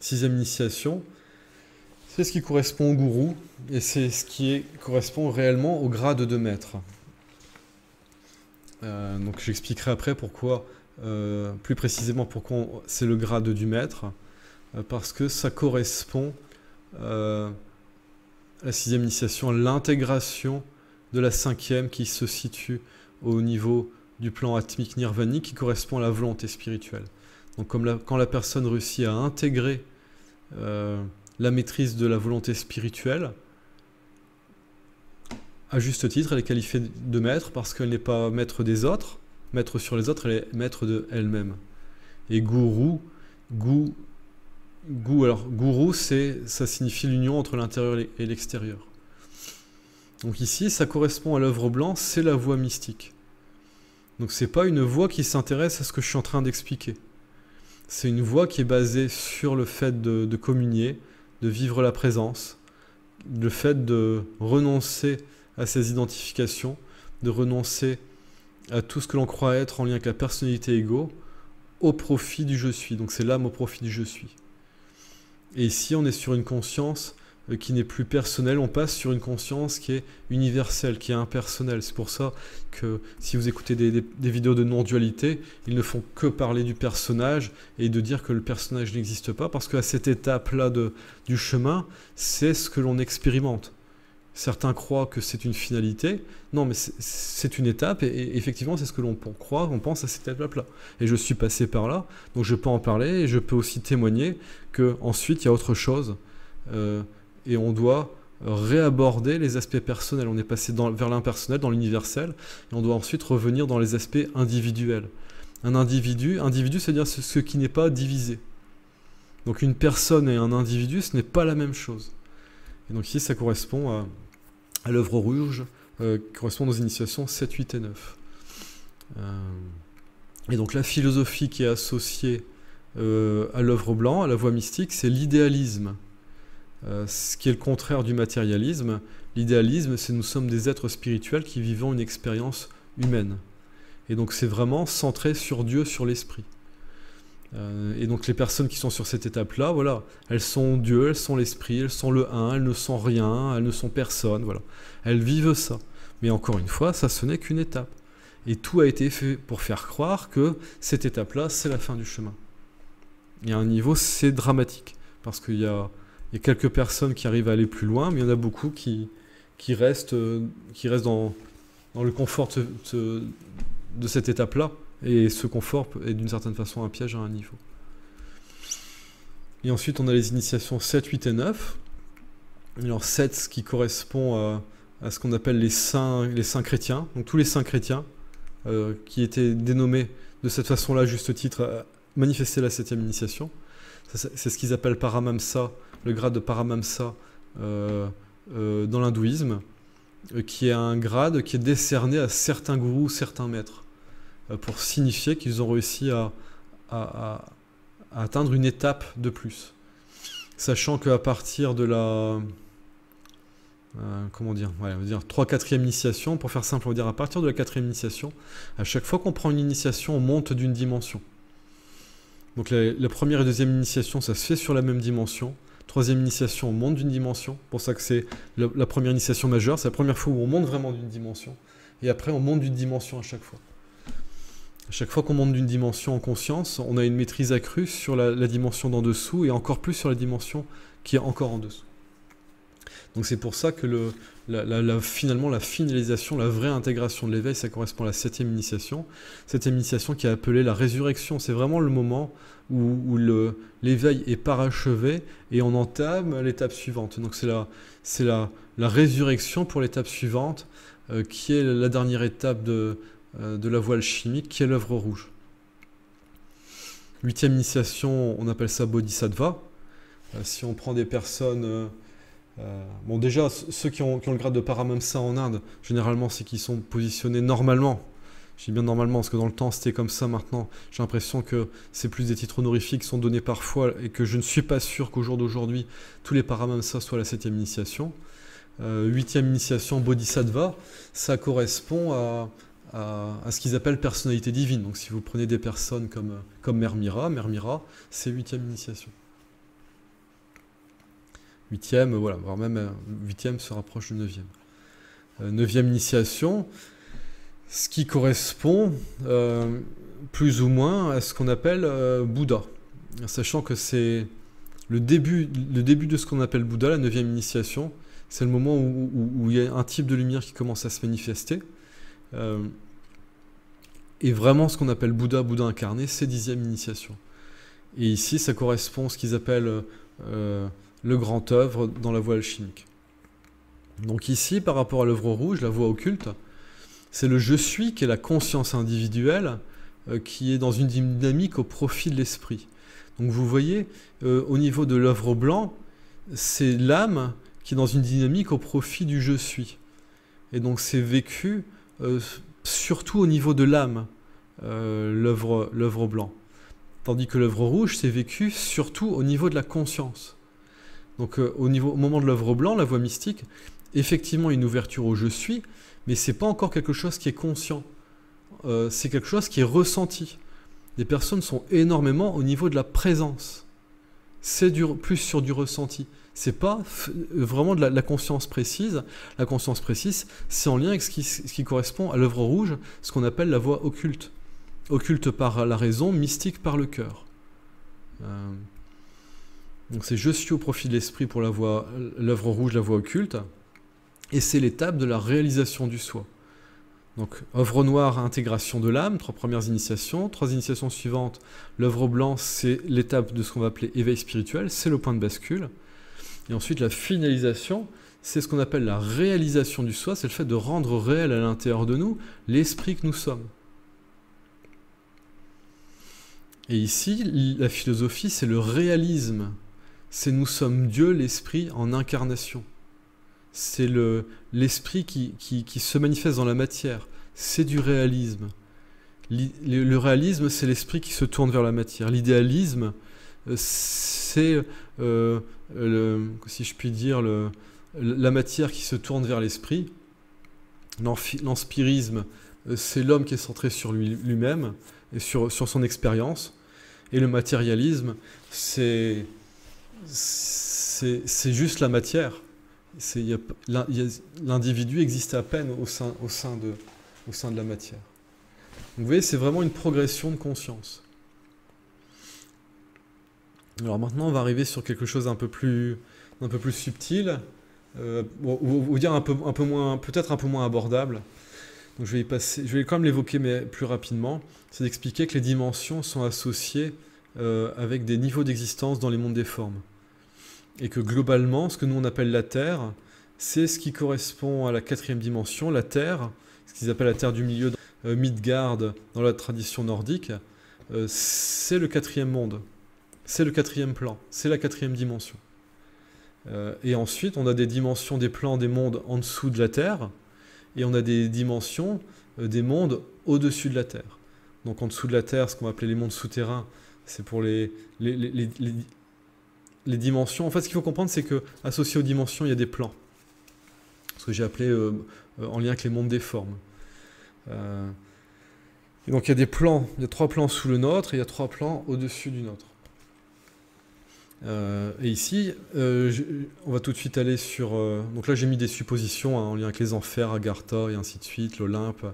Sixième initiation, c'est ce qui correspond au gourou, et c'est ce qui correspond réellement au grade de maître. Donc j'expliquerai après pourquoi, plus précisément pourquoi c'est le grade du maître, parce que ça correspond à la sixième initiation, à l'intégration de la cinquième qui se situe au niveau du plan atmique nirvanique, qui correspond à la volonté spirituelle. Donc quand la personne réussit à intégrer la maîtrise de la volonté spirituelle, à juste titre, elle est qualifiée de maître parce qu'elle n'est pas maître des autres, maître sur les autres, elle est maître de elle-même. Et gourou, ça signifie l'union entre l'intérieur et l'extérieur. Donc ici, ça correspond à l'œuvre blanc, c'est la voie mystique. Donc c'est pas une voie qui s'intéresse à ce que je suis en train d'expliquer. C'est une voie qui est basée sur le fait de communier, de vivre la présence, le fait de renoncer à ses identifications, de renoncer à tout ce que l'on croit être en lien avec la personnalité ego, au profit du je suis. Donc c'est l'âme au profit du je suis. Et ici, on est sur une conscience qui n'est plus personnelle, on passe sur une conscience qui est universelle, qui est impersonnelle. C'est pour ça que si vous écoutez des vidéos de non-dualité, ils ne font que parler du personnage et de dire que le personnage n'existe pas, parce qu'à cette étape-là du chemin, c'est ce que l'on expérimente. Certains croient que c'est une finalité. Non, mais c'est une étape, et effectivement, c'est ce que l'on croit, on pense à cette étape-là. Et je suis passé par là, donc je peux en parler, et je peux aussi témoigner qu'ensuite, il y a autre chose, et on doit réaborder les aspects personnels. On est passé vers l'impersonnel, dans l'universel, et on doit ensuite revenir dans les aspects individuels. Un individu, c'est-à-dire ce qui n'est pas divisé. Donc une personne et un individu, ce n'est pas la même chose. Et donc ici, ça correspond à l'œuvre rouge, qui correspond aux initiations 7, 8 et 9. Et donc la philosophie qui est associée à l'œuvre blanc, à la voie mystique, c'est l'idéalisme. Ce qui est le contraire du matérialisme. L'idéalisme, c'est nous sommes des êtres spirituels qui vivons une expérience humaine. Et donc c'est vraiment centré sur Dieu, sur l'esprit. Et donc les personnes qui sont sur cette étape-là, voilà, elles sont Dieu, elles sont l'esprit, elles sont le un, elles ne sont rien, elles ne sont personne, voilà. Elles vivent ça. Mais encore une fois, ça ce n'est qu'une étape. Et tout a été fait pour faire croire que cette étape-là, c'est la fin du chemin. Et à un niveau, c'est dramatique. Parce qu'il y a quelques personnes qui arrivent à aller plus loin, mais il y en a beaucoup qui restent dans le confort de cette étape-là. Et ce confort est d'une certaine façon un piège à un niveau. Et ensuite, on a les initiations 7, 8 et 9. Alors 7, ce qui correspond à ce qu'on appelle les saints chrétiens. Donc tous les saints chrétiens qui étaient dénommés de cette façon-là, à juste titre, manifester la 7e initiation. C'est ce qu'ils appellent Paramamsa, le grade de Paramamsa dans l'hindouisme, qui est un grade qui est décerné à certains gourous, certains maîtres, pour signifier qu'ils ont réussi à atteindre une étape de plus. Sachant qu'à partir de la... on va dire 3-4e initiation, pour faire simple, on va dire à partir de la 4e initiation, à chaque fois qu'on prend une initiation, on monte d'une dimension. Donc la première et deuxième initiation, ça se fait sur la même dimension. Troisième initiation, on monte d'une dimension. C'est pour ça que c'est la première initiation majeure, c'est la première fois où on monte vraiment d'une dimension. et après on monte d'une dimension à chaque fois. À chaque fois qu'on monte d'une dimension en conscience, on a une maîtrise accrue sur la dimension d'en dessous, et encore plus sur la dimension qui est encore en dessous. Donc c'est pour ça que finalement la finalisation, la vraie intégration de l'éveil, ça correspond à la 7e initiation. 7e initiation qui est appelée la résurrection. C'est vraiment le moment où l'éveil est parachevé et on entame l'étape suivante. Donc c'est la résurrection pour l'étape suivante, qui est la dernière étape de la voie alchimique, qui est l'œuvre rouge. 8e initiation, on appelle ça Bodhisattva. Si on prend des personnes... bon, déjà, ceux qui ont le grade de Paramamsa en Inde, généralement, c'est qu'ils sont positionnés normalement. Je dis bien normalement, parce que dans le temps, c'était comme ça maintenant. J'ai l'impression que c'est plus des titres honorifiques qui sont donnés parfois, et que je ne suis pas sûr qu'au jour d'aujourd'hui, tous les Paramamsa soient la 7e initiation. 8e initiation, Bodhisattva, ça correspond à ce qu'ils appellent personnalité divine. Donc si vous prenez des personnes comme Mère Mira, c'est 8e initiation. 8e, voilà, voire même 8e se rapproche de 9e. 9e initiation, ce qui correspond plus ou moins à ce qu'on appelle Bouddha. Sachant que c'est le début de ce qu'on appelle Bouddha, la 9e initiation, c'est le moment où il y a un type de lumière qui commence à se manifester. Et vraiment, ce qu'on appelle Bouddha incarné, c'est 10e initiation. Et ici, ça correspond à ce qu'ils appellent le grand œuvre dans la voie alchimique. Donc ici, par rapport à l'œuvre rouge, la voie occulte, c'est le je suis qui est la conscience individuelle qui est dans une dynamique au profit de l'esprit. Donc vous voyez, au niveau de l'œuvre blanc, c'est l'âme qui est dans une dynamique au profit du je suis. Et donc c'est vécu surtout au niveau de l'âme, l'œuvre blanc. Tandis que l'œuvre rouge, c'est vécu surtout au niveau de la conscience. Donc au moment de l'œuvre blanc, la voie mystique, effectivement une ouverture au je suis, mais c'est pas encore quelque chose qui est conscient. C'est quelque chose qui est ressenti. Les personnes sont énormément au niveau de la présence. C'est plus sur du ressenti. C'est pas vraiment de la conscience précise. La conscience précise, c'est en lien avec ce qui correspond à l'œuvre rouge, ce qu'on appelle la voie occulte. Occulte par la raison, mystique par le cœur. Donc c'est je suis au profit de l'esprit pour l'œuvre rouge, la voie occulte. Et c'est l'étape de la réalisation du soi. Donc œuvre noire, intégration de l'âme, 3 premières initiations. 3 initiations suivantes, l'œuvre blanc, c'est l'étape de ce qu'on va appeler éveil spirituel, c'est le point de bascule. Et ensuite la finalisation, c'est ce qu'on appelle la réalisation du soi, c'est le fait de rendre réel à l'intérieur de nous l'esprit que nous sommes. Et ici, la philosophie, c'est le réalisme. C'est nous sommes Dieu, l'esprit en incarnation. C'est l'esprit qui se manifeste dans la matière. C'est du réalisme. Le réalisme, c'est l'esprit qui se tourne vers la matière. L'idéalisme, c'est, si je puis dire, la matière qui se tourne vers l'esprit. L'empirisme, c'est l'homme qui est centré sur lui-même et sur son expérience. Et le matérialisme, c'est juste la matière. L'individu existe à peine au sein de la matière. Donc, vous voyez, c'est vraiment une progression de conscience. Alors maintenant, on va arriver sur quelque chose d'un peu plus subtil, ou dire peut-être un peu moins abordable. Donc je vais quand même l'évoquer, mais plus rapidement. C'est d'expliquer que les dimensions sont associées avec des niveaux d'existence dans les mondes des formes. Et que globalement, ce que nous on appelle la Terre, c'est ce qui correspond à la 4e dimension, la Terre, ce qu'ils appellent la Terre du milieu, Midgard dans la tradition nordique, c'est le 4e monde, c'est le 4e plan, c'est la 4e dimension. Et ensuite, on a des dimensions des plans des mondes en dessous de la Terre, et on a des dimensions des mondes au-dessus de la Terre. Donc en dessous de la Terre, ce qu'on va appeler les mondes souterrains, c'est pour les dimensions. En fait, ce qu'il faut comprendre, c'est qu'associé aux dimensions, il y a des plans. Ce que j'ai appelé en lien avec les mondes des formes. Et donc il y a des plans, il y a 3 plans sous le nôtre, et il y a 3 plans au-dessus du nôtre. Et ici, on va tout de suite aller sur... donc là, j'ai mis des suppositions en lien avec les enfers, Agartha et ainsi de suite, l'Olympe,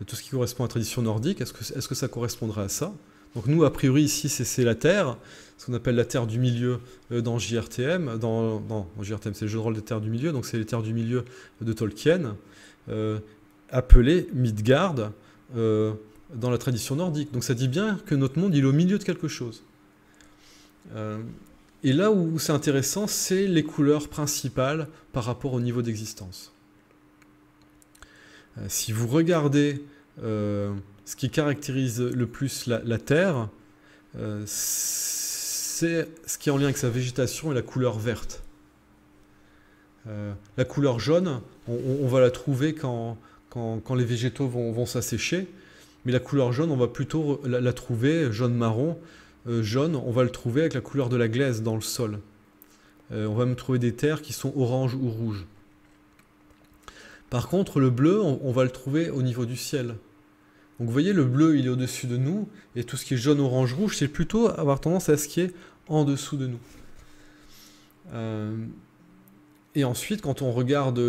tout ce qui correspond à la tradition nordique. Est-ce que ça correspondrait à ça? Donc nous, a priori, ici, c'est la Terre, ce qu'on appelle la Terre du Milieu dans JRTM. Dans JRTM, c'est le jeu de rôle des Terres du Milieu, donc c'est les Terres du Milieu de Tolkien, appelées Midgard dans la tradition nordique. Donc ça dit bien que notre monde, il est au milieu de quelque chose. Et là où c'est intéressant, c'est les couleurs principales par rapport au niveau d'existence. Si vous regardez ce qui caractérise le plus la Terre, c'est ce qui est en lien avec sa végétation et la couleur verte. La couleur jaune, on va la trouver quand les végétaux vont s'assécher, mais la couleur jaune, on va plutôt la trouver jaune-marron. Jaune, on va le trouver avec la couleur de la glaise dans le sol. On va même trouver des terres qui sont orange ou rouges. Par contre, le bleu, on va le trouver au niveau du ciel. Donc vous voyez, le bleu, il est au-dessus de nous, et tout ce qui est jaune, orange, rouge, c'est plutôt avoir tendance à ce qui est en dessous de nous. Et ensuite, quand on regarde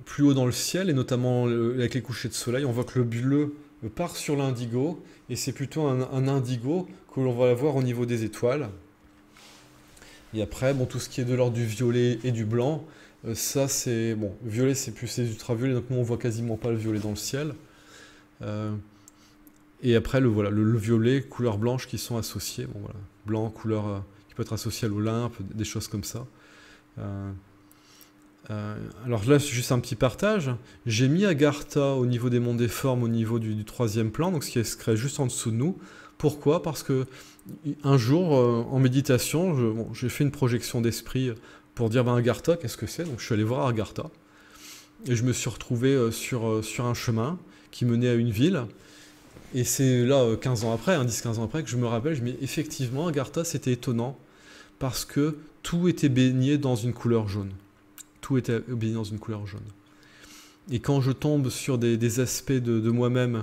plus haut dans le ciel, et notamment avec les couchers de soleil, on voit que le bleu part sur l'indigo, et c'est plutôt un indigo que l'on va avoir au niveau des étoiles. Et après, bon, tout ce qui est de l'ordre du violet et du blanc, ça c'est... Bon, violet c'est plus les ultraviolets, donc nous on voit quasiment pas le violet dans le ciel. Et après, voilà, le violet, couleur blanche qui sont associées. Bon, voilà, blanc, couleur qui peut être associée à l'Olympe, des choses comme ça. Alors là, c'est juste un petit partage. J'ai mis Agartha au niveau des mondes des formes, au niveau du troisième plan, donc ce qui serait juste en dessous de nous. Pourquoi? Parce que un jour, en méditation, j'ai fait une projection d'esprit pour dire ben, Agartha, qu'est-ce que c'est? Donc je suis allé voir Agartha. Et je me suis retrouvé sur un chemin qui menait à une ville. Et c'est là, 15 ans après, 10-15 ans après, que je me rappelle, mais effectivement, Agartha, c'était étonnant, parce que tout était baigné dans une couleur jaune. Tout était baigné dans une couleur jaune. Et quand je tombe sur des aspects de moi-même,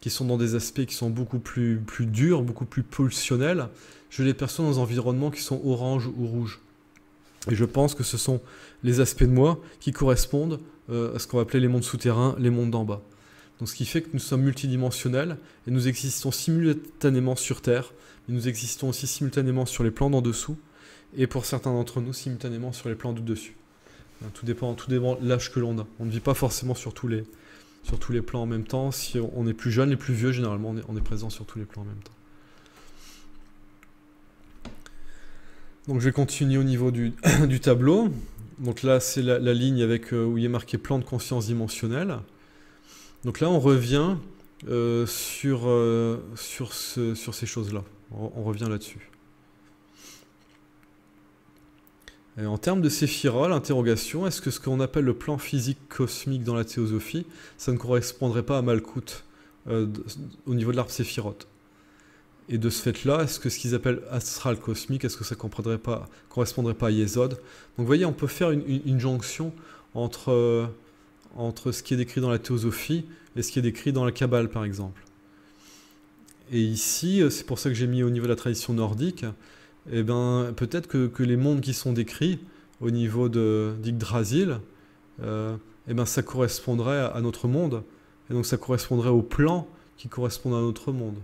qui sont dans des aspects qui sont beaucoup plus durs, beaucoup plus pulsionnels, je les perçois dans des environnements qui sont orange ou rouge. Et je pense que ce sont les aspects de moi qui correspondent à ce qu'on va appeler les mondes souterrains, les mondes d'en bas. Donc ce qui fait que nous sommes multidimensionnels et nous existons simultanément sur Terre, mais nous existons aussi simultanément sur les plans d'en dessous, et pour certains d'entre nous, simultanément sur les plans du dessus. Tout dépend de l'âge que l'on a. On ne vit pas forcément sur tous les plans en même temps. Si on est plus jeune, les plus vieux, généralement, on est présent sur tous les plans en même temps. Donc je vais continuer au niveau du tableau. Donc là, c'est la ligne avec, où il est marqué plan de conscience dimensionnelle. Donc là, on revient sur ces choses-là. On revient là-dessus. En termes de séphira, l'interrogation, est-ce que ce qu'on appelle le plan physique cosmique dans la théosophie, ça ne correspondrait pas à Malkuth au niveau de l'arbre séphiroth? Et de ce fait-là, est-ce que ce qu'ils appellent astral cosmique, est-ce que ça ne correspondrait pas à Yesod? Donc vous voyez, on peut faire une jonction entre ce qui est décrit dans la théosophie et ce qui est décrit dans la Kabbale, par exemple. Et ici, c'est pour ça que j'ai mis au niveau de la tradition nordique, eh ben, peut-être que les mondes qui sont décrits au niveau d'Yggdrasil, eh ben, ça correspondrait à notre monde, et donc ça correspondrait aux plans qui correspondent à notre monde.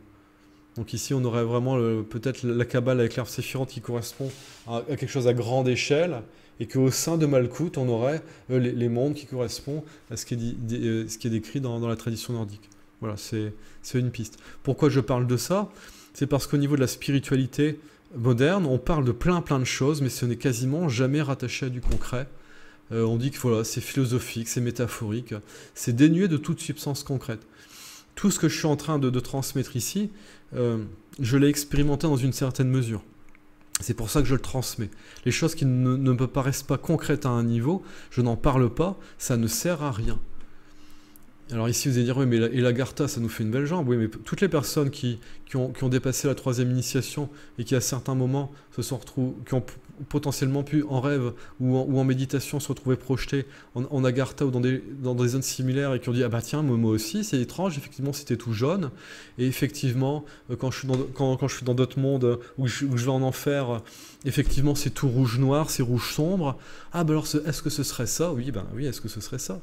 Donc ici, on aurait vraiment peut-être la Kabbale avec l'arbre séphiroth qui correspond à quelque chose à grande échelle, et qu'au sein de Malkuth, on aurait les mondes qui correspondent à ce qui est décrit dans la tradition nordique. Voilà, c'est une piste. Pourquoi je parle de ça? C'est parce qu'au niveau de la spiritualité moderne, on parle de plein de choses, mais ce n'est quasiment jamais rattaché à du concret. On dit que voilà, c'est philosophique, c'est métaphorique, c'est dénué de toute substance concrète. Tout ce que je suis en train de transmettre ici, je l'ai expérimenté dans une certaine mesure. C'est pour ça que je le transmets. Les choses qui ne me paraissent pas concrètes à un niveau, je n'en parle pas, ça ne sert à rien. Alors ici, vous allez dire, oui, mais et l'Agartha, ça nous fait une belle jambe. Oui, mais toutes les personnes qui ont dépassé la 3e initiation et qui, à certains moments, qui ont potentiellement pu, en rêve ou en méditation, se retrouver projetés en Agartha ou dans des zones similaires et qui ont dit, ah bah tiens, moi aussi, c'est étrange, effectivement, c'était tout jaune. Et effectivement, quand je suis dans d'autres mondes où je vais en enfer, effectivement, c'est tout rouge-noir, c'est rouge sombre. Ah bah alors, est-ce que ce serait ça? Oui, ben oui, est-ce que ce serait ça?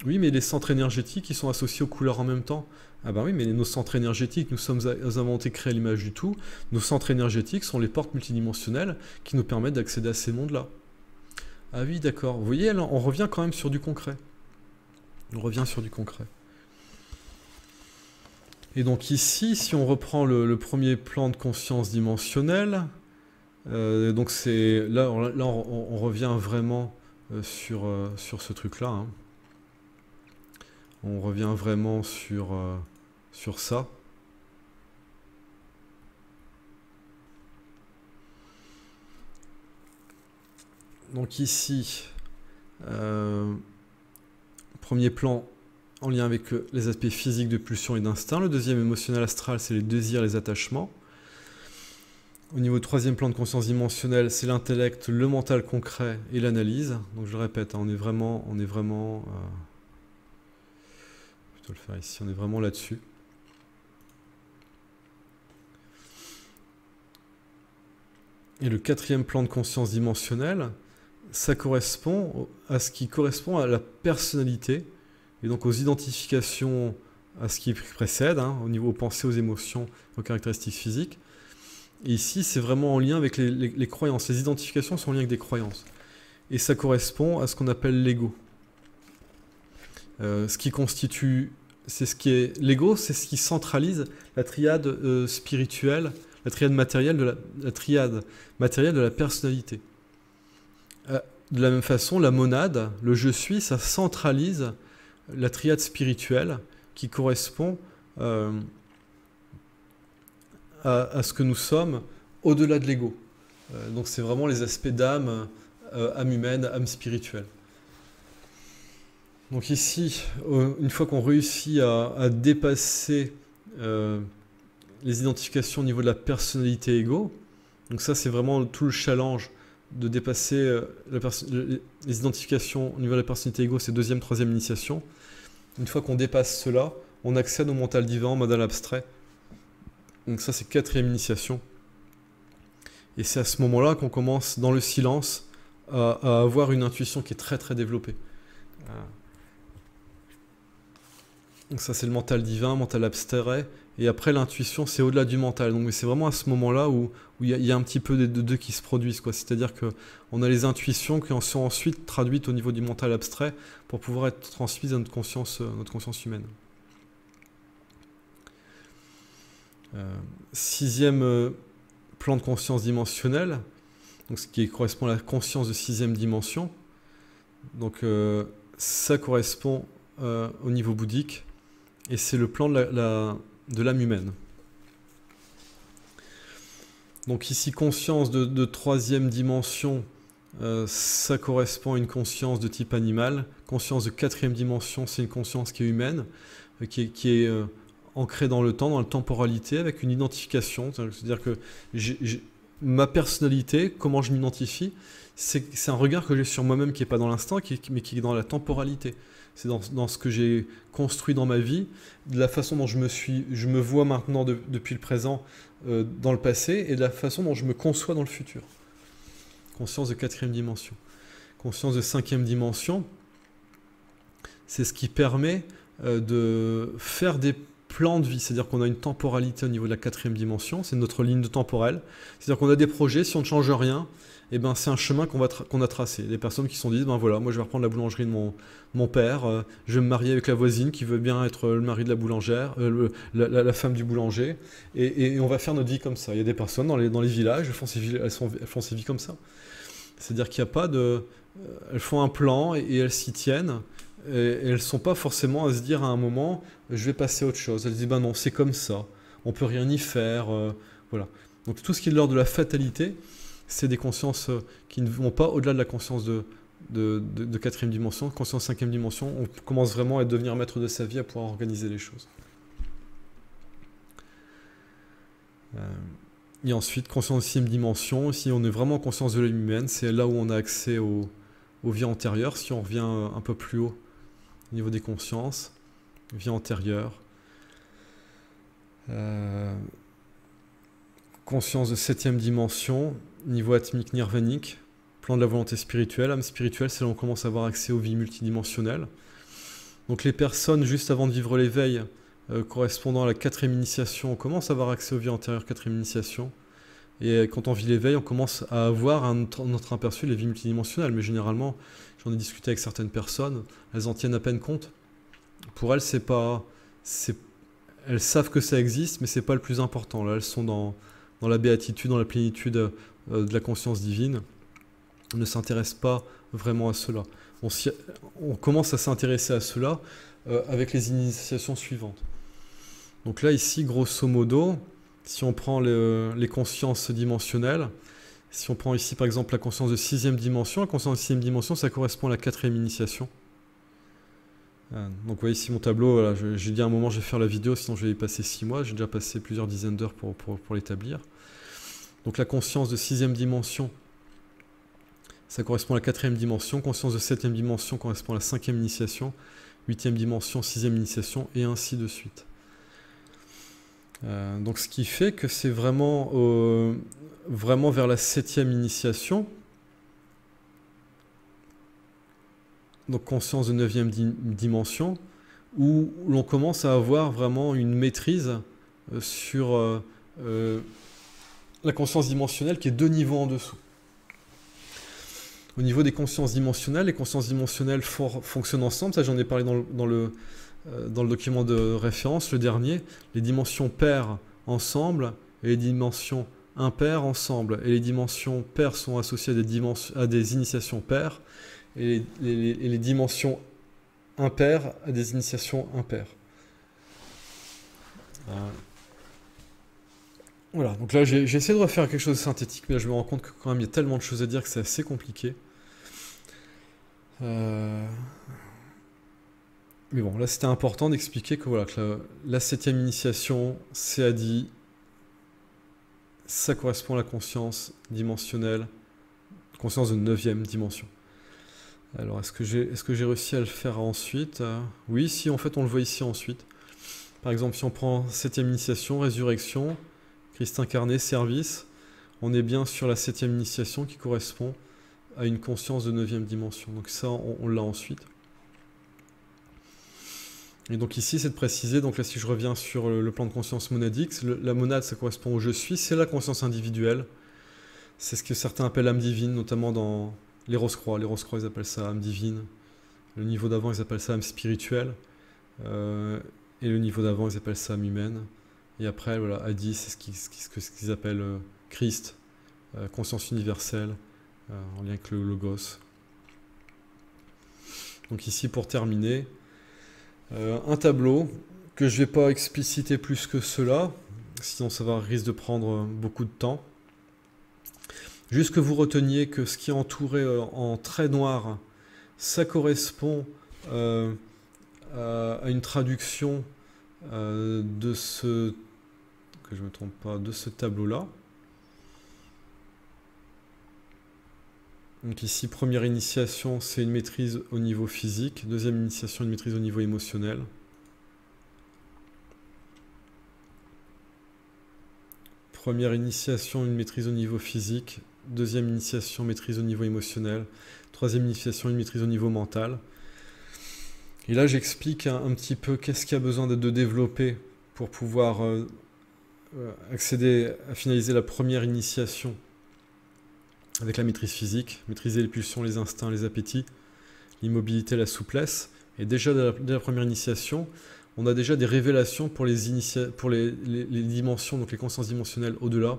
Oui, mais les centres énergétiques, ils sont associés aux couleurs en même temps. Ah bah oui, mais nos centres énergétiques, nous avons été créés à l'image du tout. Nos centres énergétiques sont les portes multidimensionnelles qui nous permettent d'accéder à ces mondes-là. Ah oui, d'accord. Vous voyez, là, on revient quand même sur du concret. On revient sur du concret. Et donc ici, si on reprend le premier plan de conscience dimensionnelle, donc c'est là, on revient vraiment sur ce truc-là, hein. On revient vraiment sur ça. Donc ici, premier plan en lien avec les aspects physiques de pulsion et d'instinct. Le deuxième émotionnel astral, c'est les désirs, les attachements. Au niveau du troisième plan de conscience dimensionnelle, c'est l'intellect, le mental concret et l'analyse. Donc je le répète, hein, on est vraiment le faire ici, on est vraiment là-dessus. Et le quatrième plan de conscience dimensionnelle, ça correspond à ce qui correspond à la personnalité, et donc aux identifications à ce qui précède, hein, au niveau aux pensées, aux émotions, aux caractéristiques physiques. Et ici, c'est vraiment en lien avec les croyances. Les identifications sont en lien avec des croyances. Et ça correspond à ce qu'on appelle l'ego. Ce qui constitue... L'ego, c'est ce qui centralise la triade spirituelle, la triade matérielle de la personnalité. De la même façon, la monade, le je suis, ça centralise la triade spirituelle qui correspond à ce que nous sommes au-delà de l'ego. Donc c'est vraiment les aspects d'âme, âme humaine, âme spirituelle. Donc ici, une fois qu'on réussit à dépasser les identifications au niveau de la personnalité égo, donc ça c'est vraiment tout le challenge de dépasser les identifications au niveau de la personnalité égo, c'est deuxième, troisième initiation. Une fois qu'on dépasse cela, on accède au mental divin, au mental abstrait. Donc ça c'est quatrième initiation. Et c'est à ce moment-là qu'on commence dans le silence à avoir une intuition qui est très très développée. Donc ça c'est le mental divin, mental abstrait, et après l'intuition c'est au-delà du mental. Donc c'est vraiment à ce moment-là où il y a un petit peu des deux qui se produisent, quoi. C'est-à-dire qu'on a les intuitions qui en sont ensuite traduites au niveau du mental abstrait pour pouvoir être transmises à notre conscience humaine. Sixième plan de conscience dimensionnelle, donc ce qui correspond à la conscience de sixième dimension. Donc ça correspond au niveau bouddhique. Et c'est le plan de l'âme humaine. Donc ici, conscience de troisième dimension, ça correspond à une conscience de type animal. Conscience de quatrième dimension, c'est une conscience qui est humaine, qui est ancrée dans le temps, dans la temporalité, avec une identification. C'est-à-dire que ma personnalité, comment je m'identifie, c'est un regard que j'ai sur moi-même qui n'est pas dans l'instant, mais qui est dans la temporalité. C'est dans ce que j'ai construit dans ma vie, de la façon dont je me vois maintenant depuis le présent dans le passé, et de la façon dont je me conçois dans le futur. Conscience de quatrième dimension. Conscience de cinquième dimension, c'est ce qui permet de faire des plans de vie, c'est-à-dire qu'on a une temporalité au niveau de la quatrième dimension, c'est notre ligne de temporelle, c'est-à-dire qu'on a des projets, si on ne change rien, eh ben, c'est un chemin qu'on a tracé. Des personnes qui se sont dit, ben voilà, moi je vais reprendre la boulangerie de mon père, je vais me marier avec la voisine qui veut bien être le mari de la boulangère, la femme du boulanger, et on va faire notre vie comme ça. Il y a des personnes dans les villages, elles font ces vies comme ça. C'est-à-dire qu'il n'y a pas de... Elles font un plan et elles s'y tiennent, et elles ne sont pas forcément à se dire à un moment, je vais passer à autre chose. Elles disent, ben non, c'est comme ça, on ne peut rien y faire, voilà. Donc tout ce qui est de l'ordre de la fatalité, c'est des consciences qui ne vont pas au-delà de la conscience de de quatrième dimension, conscience cinquième dimension, on commence vraiment à devenir maître de sa vie, à pouvoir organiser les choses. Et ensuite, conscience sixième dimension, si on est vraiment en conscience de l'âme humaine, c'est là où on a accès aux vies antérieures. Si on revient un peu plus haut au niveau des consciences, vie antérieure, conscience de septième dimension, niveau atmique nirvanique, plan de la volonté spirituelle, âme spirituelle, c'est là où on commence à avoir accès aux vies multidimensionnelles. Donc les personnes, juste avant de vivre l'éveil, correspondant à la quatrième initiation, on commence à avoir accès aux vies antérieures, quatrième initiation. Et quand on vit l'éveil, on commence à avoir notre aperçu les vies multidimensionnelles. Mais généralement, j'en ai discuté avec certaines personnes, elles en tiennent à peine compte. Pour elles, elles savent que ça existe, mais c'est pas le plus important. Là, elles sont dans la béatitude, dans la plénitude de la conscience divine. Elles ne s'intéressent pas vraiment à cela. On commence à s'intéresser à cela avec les initiations suivantes. Donc là, ici, grosso modo, si on prend les consciences dimensionnelles, si on prend ici par exemple la conscience de sixième dimension, la conscience de sixième dimension, ça correspond à la quatrième initiation. Donc vous voyez ici mon tableau, voilà, j'ai dit à un moment je vais faire la vidéo, sinon je vais y passer 6 mois, j'ai déjà passé plusieurs dizaines d'heures pour l'établir. Donc la conscience de sixième dimension, ça correspond à la quatrième dimension, conscience de septième dimension correspond à la cinquième initiation, huitième dimension, sixième initiation, et ainsi de suite. Donc ce qui fait que c'est vraiment vers la septième initiation, donc conscience de neuvième dimension, où l'on commence à avoir vraiment une maîtrise sur la conscience dimensionnelle qui est 2 niveaux en dessous. Au niveau des consciences dimensionnelles, les consciences dimensionnelles fonctionnent ensemble, ça j'en ai parlé dans le document de référence, le dernier, les dimensions paires ensemble et les dimensions impaires ensemble. Et les dimensions paires sont associées à des initiations paires et les dimensions impaires à des initiations impaires. Voilà, donc là j'ai essayé de refaire quelque chose de synthétique, mais là je me rends compte que quand même il y a tellement de choses à dire que c'est assez compliqué. Mais bon, là c'était important d'expliquer que voilà, que la septième initiation, c'est dit, ça correspond à la conscience dimensionnelle, conscience de neuvième dimension. Alors est-ce que j'ai réussi à le faire ensuite? Oui, si en fait on le voit ici ensuite. Par exemple, si on prend septième initiation, résurrection, Christ incarné, service, on est bien sur la septième initiation qui correspond à une conscience de neuvième dimension. Donc ça, on l'a ensuite. Et donc ici, c'est de préciser, donc là si je reviens sur le plan de conscience monadique, la monade, ça correspond au je suis, c'est la conscience individuelle. C'est ce que certains appellent âme divine, notamment dans les Rose-Croix. Les Rose-Croix, ils appellent ça âme divine. Le niveau d'avant, ils appellent ça âme spirituelle. Et le niveau d'avant, ils appellent ça âme humaine. Et après, voilà, Adi, c'est ce qu'ils appellent Christ, conscience universelle, en lien avec le Logos. Donc ici, pour terminer, un tableau que je ne vais pas expliciter plus que cela, sinon ça risque de prendre beaucoup de temps. Juste que vous reteniez que ce qui est entouré en trait noir, ça correspond à une traduction de ce, que je me trompe pas, de ce tableau-là. Donc ici, première initiation, c'est une maîtrise au niveau physique. Deuxième initiation, une maîtrise au niveau émotionnel. Première initiation, une maîtrise au niveau physique. Deuxième initiation, maîtrise au niveau émotionnel. Troisième initiation, une maîtrise au niveau mental. Et là, j'explique un petit peu qu'est-ce qu'il y a besoin de développer pour pouvoir accéder à finaliser la première initiation avec la maîtrise physique, maîtriser les pulsions, les instincts, les appétits, l'immobilité, la souplesse. Et déjà, dès la première initiation, on a déjà des révélations pour les dimensions, donc les consciences dimensionnelles au-delà.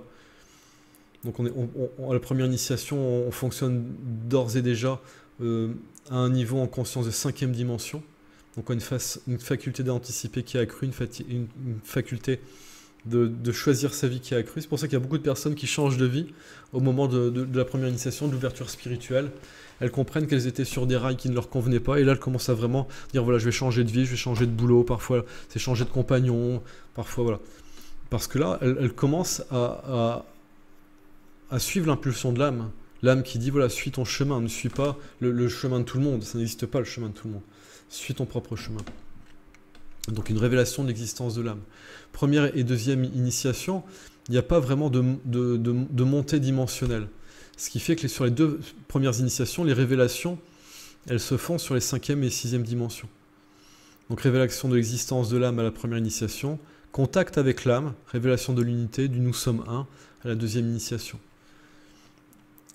Donc à la première initiation, on fonctionne d'ores et déjà à un niveau en conscience de 5e dimension. Donc on a une faculté d'anticiper qui est accrue, une faculté de choisir sa vie qui est accrue. C'est pour ça qu'il y a beaucoup de personnes qui changent de vie au moment de la première initiation, de l'ouverture spirituelle. Elles comprennent qu'elles étaient sur des rails qui ne leur convenaient pas, et là elles commencent à vraiment dire voilà, je vais changer de vie, je vais changer de boulot, parfois c'est changer de compagnon, parfois voilà. Parce que là, elles commencent à suivre l'impulsion de l'âme. L'âme qui dit voilà, suis ton chemin, ne suis pas le chemin de tout le monde, ça n'existe pas le chemin de tout le monde. Suis ton propre chemin. Donc une révélation de l'existence de l'âme. Première et deuxième initiation, il n'y a pas vraiment de montée dimensionnelle. Ce qui fait que sur les deux premières initiations, les révélations, elles se font sur les 5e et 6e dimensions. Donc révélation de l'existence de l'âme à la première initiation, contact avec l'âme, révélation de l'unité, du nous sommes un à la deuxième initiation.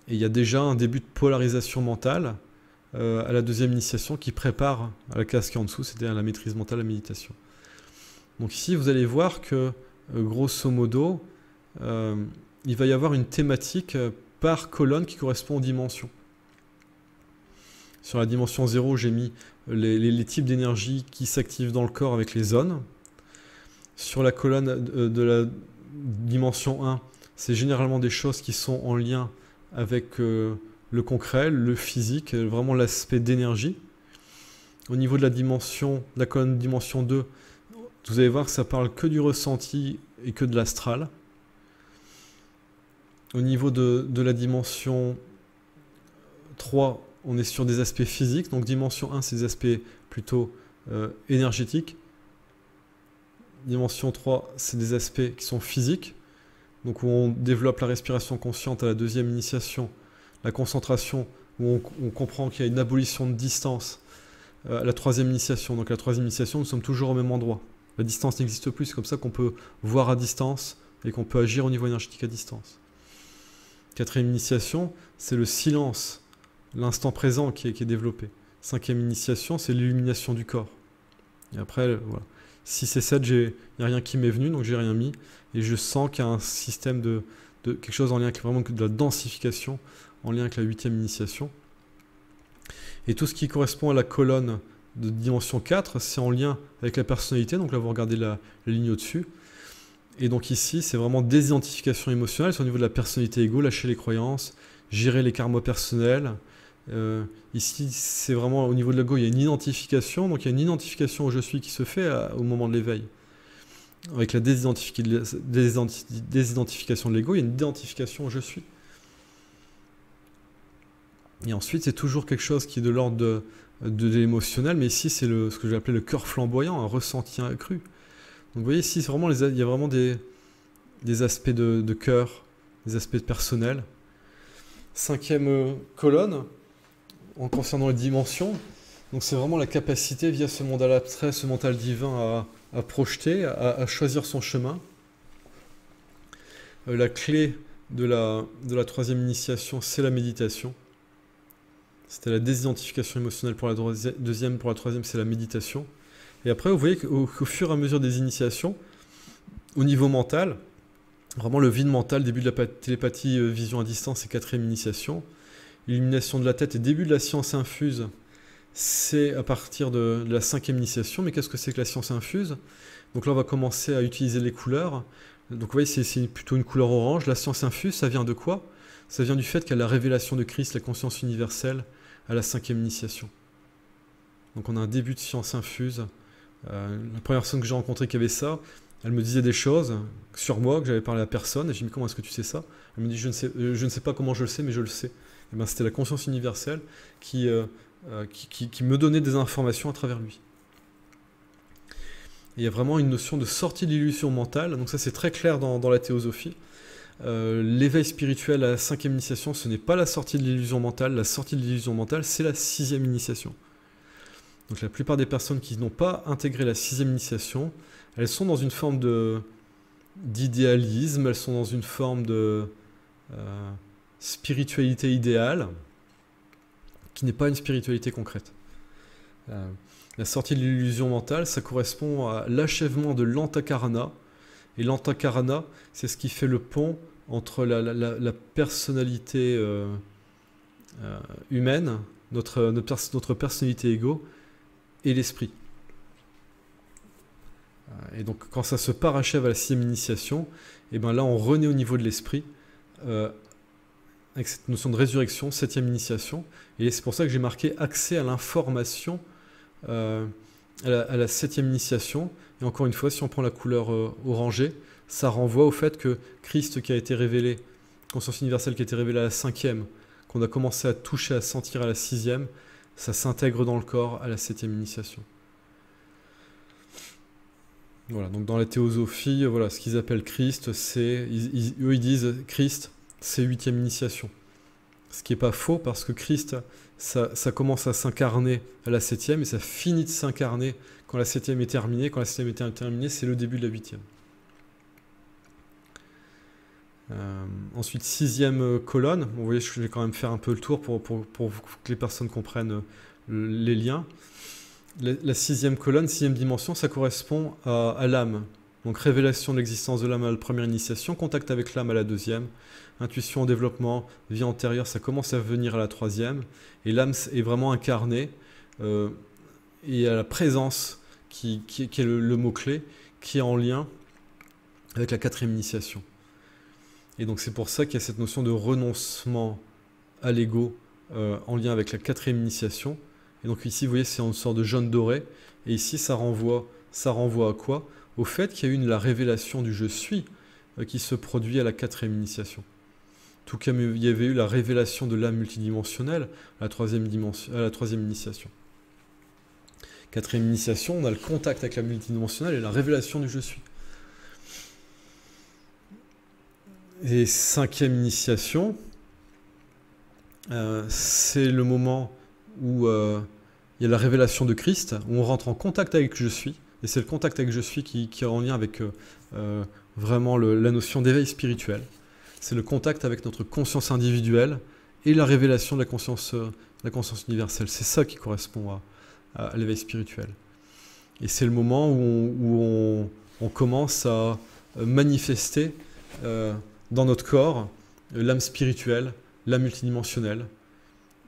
Et il y a déjà un début de polarisation mentale à la deuxième initiation qui prépare à la case qui est en dessous, c'est-à-dire la maîtrise mentale, la méditation. Donc ici, vous allez voir que, grosso modo, il va y avoir une thématique par colonne qui correspond aux dimensions. Sur la dimension 0, j'ai mis les types d'énergie qui s'activent dans le corps avec les zones. Sur la colonne de la dimension 1, c'est généralement des choses qui sont en lien avec le concret, le physique, vraiment l'aspect d'énergie. Au niveau de la colonne dimension 2, vous allez voir que ça parle que du ressenti et que de l'astral. Au niveau de la dimension 3, on est sur des aspects physiques. Donc dimension 1, c'est des aspects plutôt énergétiques. Dimension 3, c'est des aspects qui sont physiques. Donc où on développe la respiration consciente à la deuxième initiation, la concentration, où on comprend qu'il y a une abolition de distance à la troisième initiation. Donc à la troisième initiation, nous sommes toujours au même endroit. La distance n'existe plus, c'est comme ça qu'on peut voir à distance et qu'on peut agir au niveau énergétique à distance. Quatrième initiation, c'est le silence, l'instant présent qui est développé. Cinquième initiation, c'est l'illumination du corps. Et après, voilà. 6 et 7, il n'y a rien qui m'est venu, donc j'ai rien mis. Et je sens qu'il y a un système de quelque chose en lien avec vraiment de la densification, en lien avec la 8e initiation. Et tout ce qui correspond à la colonne de dimension 4, c'est en lien avec la personnalité. Donc là, vous regardez la ligne au-dessus. Et donc ici, c'est vraiment désidentification émotionnelle. C'est au niveau de la personnalité égo, lâcher les croyances, gérer les karmas personnels. Ici, c'est vraiment au niveau de l'ego, il y a une identification. Donc il y a une identification au je suis qui se fait au moment de l'éveil. Avec la désidentification de l'ego, il y a une identification au je suis. Et ensuite, c'est toujours quelque chose qui est de l'ordre de l'émotionnel, mais ici, c'est ce que j'ai appelé le cœur flamboyant, un ressenti accru. Donc vous voyez, ici, il y a vraiment des aspects de cœur, des aspects de personnel. 5e colonne, en concernant les dimensions, donc c'est vraiment la capacité, via ce mental abstrait, ce mental divin, à projeter, à choisir son chemin. La clé de la 3e initiation, c'est la méditation. C'était la désidentification émotionnelle pour la deuxième, pour la 3e, c'est la méditation. Et après, vous voyez qu'au fur et à mesure des initiations, au niveau mental, vraiment le vide mental, début de la télépathie, vision à distance, c'est 4e initiation. L'illumination de la tête et début de la science infuse, c'est à partir de la 5e initiation. Mais qu'est-ce que c'est que la science infuse? Donc là, on va commencer à utiliser les couleurs. Donc vous voyez, c'est plutôt une couleur orange. La science infuse, ça vient de quoi? Ça vient du fait qu'il y a la révélation de Christ, la conscience universelle, à la 5e initiation. Donc on a un début de science infuse. La première personne que j'ai rencontrée qui avait ça, elle me disait des choses sur moi, que j'avais parlé à personne, et j'ai dit, comment est-ce que tu sais ça? Elle me dit, je ne sais pas comment je le sais, mais je le sais. Et ben, c'était la conscience universelle qui me donnait des informations à travers lui. Et il y a vraiment une notion de sortie de l'illusion mentale, donc ça c'est très clair dans la théosophie. L'éveil spirituel à la 5e initiation, ce n'est pas la sortie de l'illusion mentale. La sortie de l'illusion mentale, c'est la 6e initiation. Donc la plupart des personnes qui n'ont pas intégré la 6e initiation, elles sont dans une forme d'idéalisme, elles sont dans une forme de spiritualité idéale, qui n'est pas une spiritualité concrète. La sortie de l'illusion mentale, ça correspond à l'achèvement de l'antakarana. Et l'antakarana, c'est ce qui fait le pont entre la personnalité humaine, notre personnalité égo, et l'esprit. Et donc quand ça se parachève à la 6e initiation, et ben là on renaît au niveau de l'esprit, avec cette notion de résurrection, 7e initiation. Et c'est pour ça que j'ai marqué accès à l'information à la 7e initiation. Et encore une fois, si on prend la couleur orangée, ça renvoie au fait que Christ qui a été révélé, conscience universelle qui a été révélée à la 5e, qu'on a commencé à toucher, à sentir à la 6e, ça s'intègre dans le corps à la 7e initiation. Voilà, donc dans la théosophie, voilà, ce qu'ils appellent Christ, c'est, eux ils disent Christ, c'est 8e initiation. Ce qui n'est pas faux, parce que Christ, ça commence à s'incarner à la 7e, et ça finit de s'incarner quand la 7e est terminée. Quand la 7e est terminée, c'est le début de la 8e. Ensuite, 6e colonne. Bon, vous voyez, je vais quand même faire un peu le tour pour que les personnes comprennent les liens. La 6e colonne, 6e dimension, ça correspond à l'âme. Donc révélation de l'existence de l'âme à la première initiation, contact avec l'âme à la 2e, intuition, développement, vie antérieure, ça commence à venir à la 3e. Et l'âme est vraiment incarnée, et à la présence, qui est le mot-clé, qui est en lien avec la 4e initiation. Et donc c'est pour ça qu'il y a cette notion de renoncement à l'ego en lien avec la 4e initiation. Et donc ici, vous voyez, c'est une sorte de jaune doré. Et ici, ça renvoie à quoi? Au fait qu'il y a eu la révélation du « je suis » qui se produit à la 4e initiation. Tout comme il y avait eu la révélation de l'âme multidimensionnelle à la 3e initiation. 4e initiation, on a le contact avec l'âme multidimensionnelle et la révélation du « je suis ». Et 5e initiation, c'est le moment où il y a la révélation de Christ, où on rentre en contact avec je suis, et c'est le contact avec je suis qui est en lien avec vraiment la notion d'éveil spirituel. C'est le contact avec notre conscience individuelle et la révélation de la conscience universelle. C'est ça qui correspond à l'éveil spirituel. Et c'est le moment où on commence à manifester dans notre corps l'âme spirituelle, l'âme multidimensionnelle.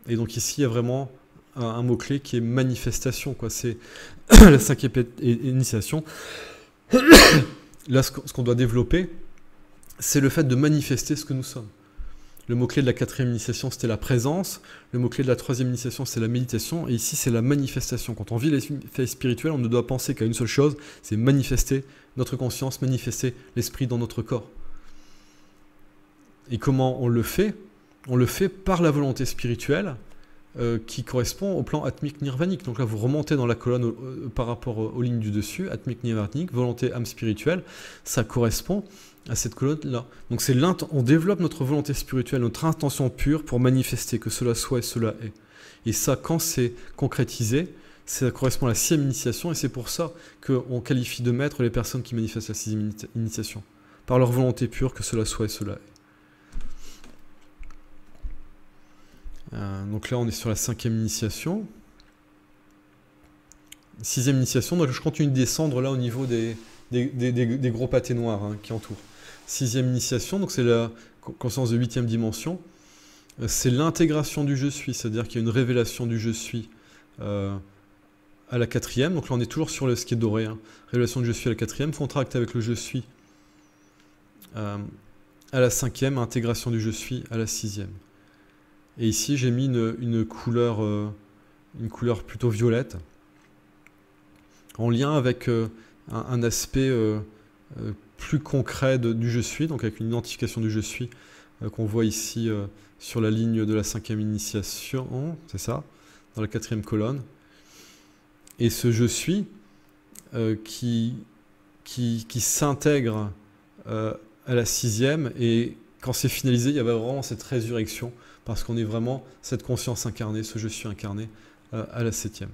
Et donc ici, il y a vraiment un mot-clé qui est manifestation, quoi. C'est la 5e initiation. Là, ce qu'on doit développer, c'est le fait de manifester ce que nous sommes. Le mot-clé de la 4e initiation, c'était la présence. Le mot-clé de la 3e initiation, c'est la méditation. Et ici, c'est la manifestation. Quand on vit l'éveil spirituel, on ne doit penser qu'à une seule chose, c'est manifester notre conscience, manifester l'esprit dans notre corps. Et comment on le fait? On le fait par la volonté spirituelle qui correspond au plan atmique nirvanique. Donc là, vous remontez dans la colonne par rapport aux lignes du dessus, atmique nirvanique, volonté âme spirituelle, ça correspond à cette colonne-là. Donc on développe notre volonté spirituelle, notre intention pure pour manifester que cela soit et cela est. Et ça, quand c'est concrétisé, ça correspond à la 6e initiation, et c'est pour ça qu'on qualifie de maîtres les personnes qui manifestent la 6e initiation, par leur volonté pure que cela soit et cela est. Donc là, on est sur la 5e initiation. 6e initiation, donc je continue de descendre là au niveau des gros pâtés noirs qui entourent. 6e initiation, donc c'est la conscience de 8e dimension. C'est l'intégration du je suis, c'est-à-dire qu'il y a une révélation du je suis à la 4e. Donc là, on est toujours sur ce qui est doré. Révélation du je suis à la 4e, contact avec le je suis à la 5e, intégration du je suis à la 6e. Et ici, j'ai mis une couleur plutôt violette, en lien avec un aspect plus concret du je suis, donc avec une identification du je suis qu'on voit ici sur la ligne de la 5e initiation, c'est ça, dans la 4e colonne. Et ce je suis qui s'intègre à la 6e, et quand c'est finalisé, il y avait vraiment cette résurrection, parce qu'on est vraiment cette conscience incarnée, ce je suis incarné à la 7e.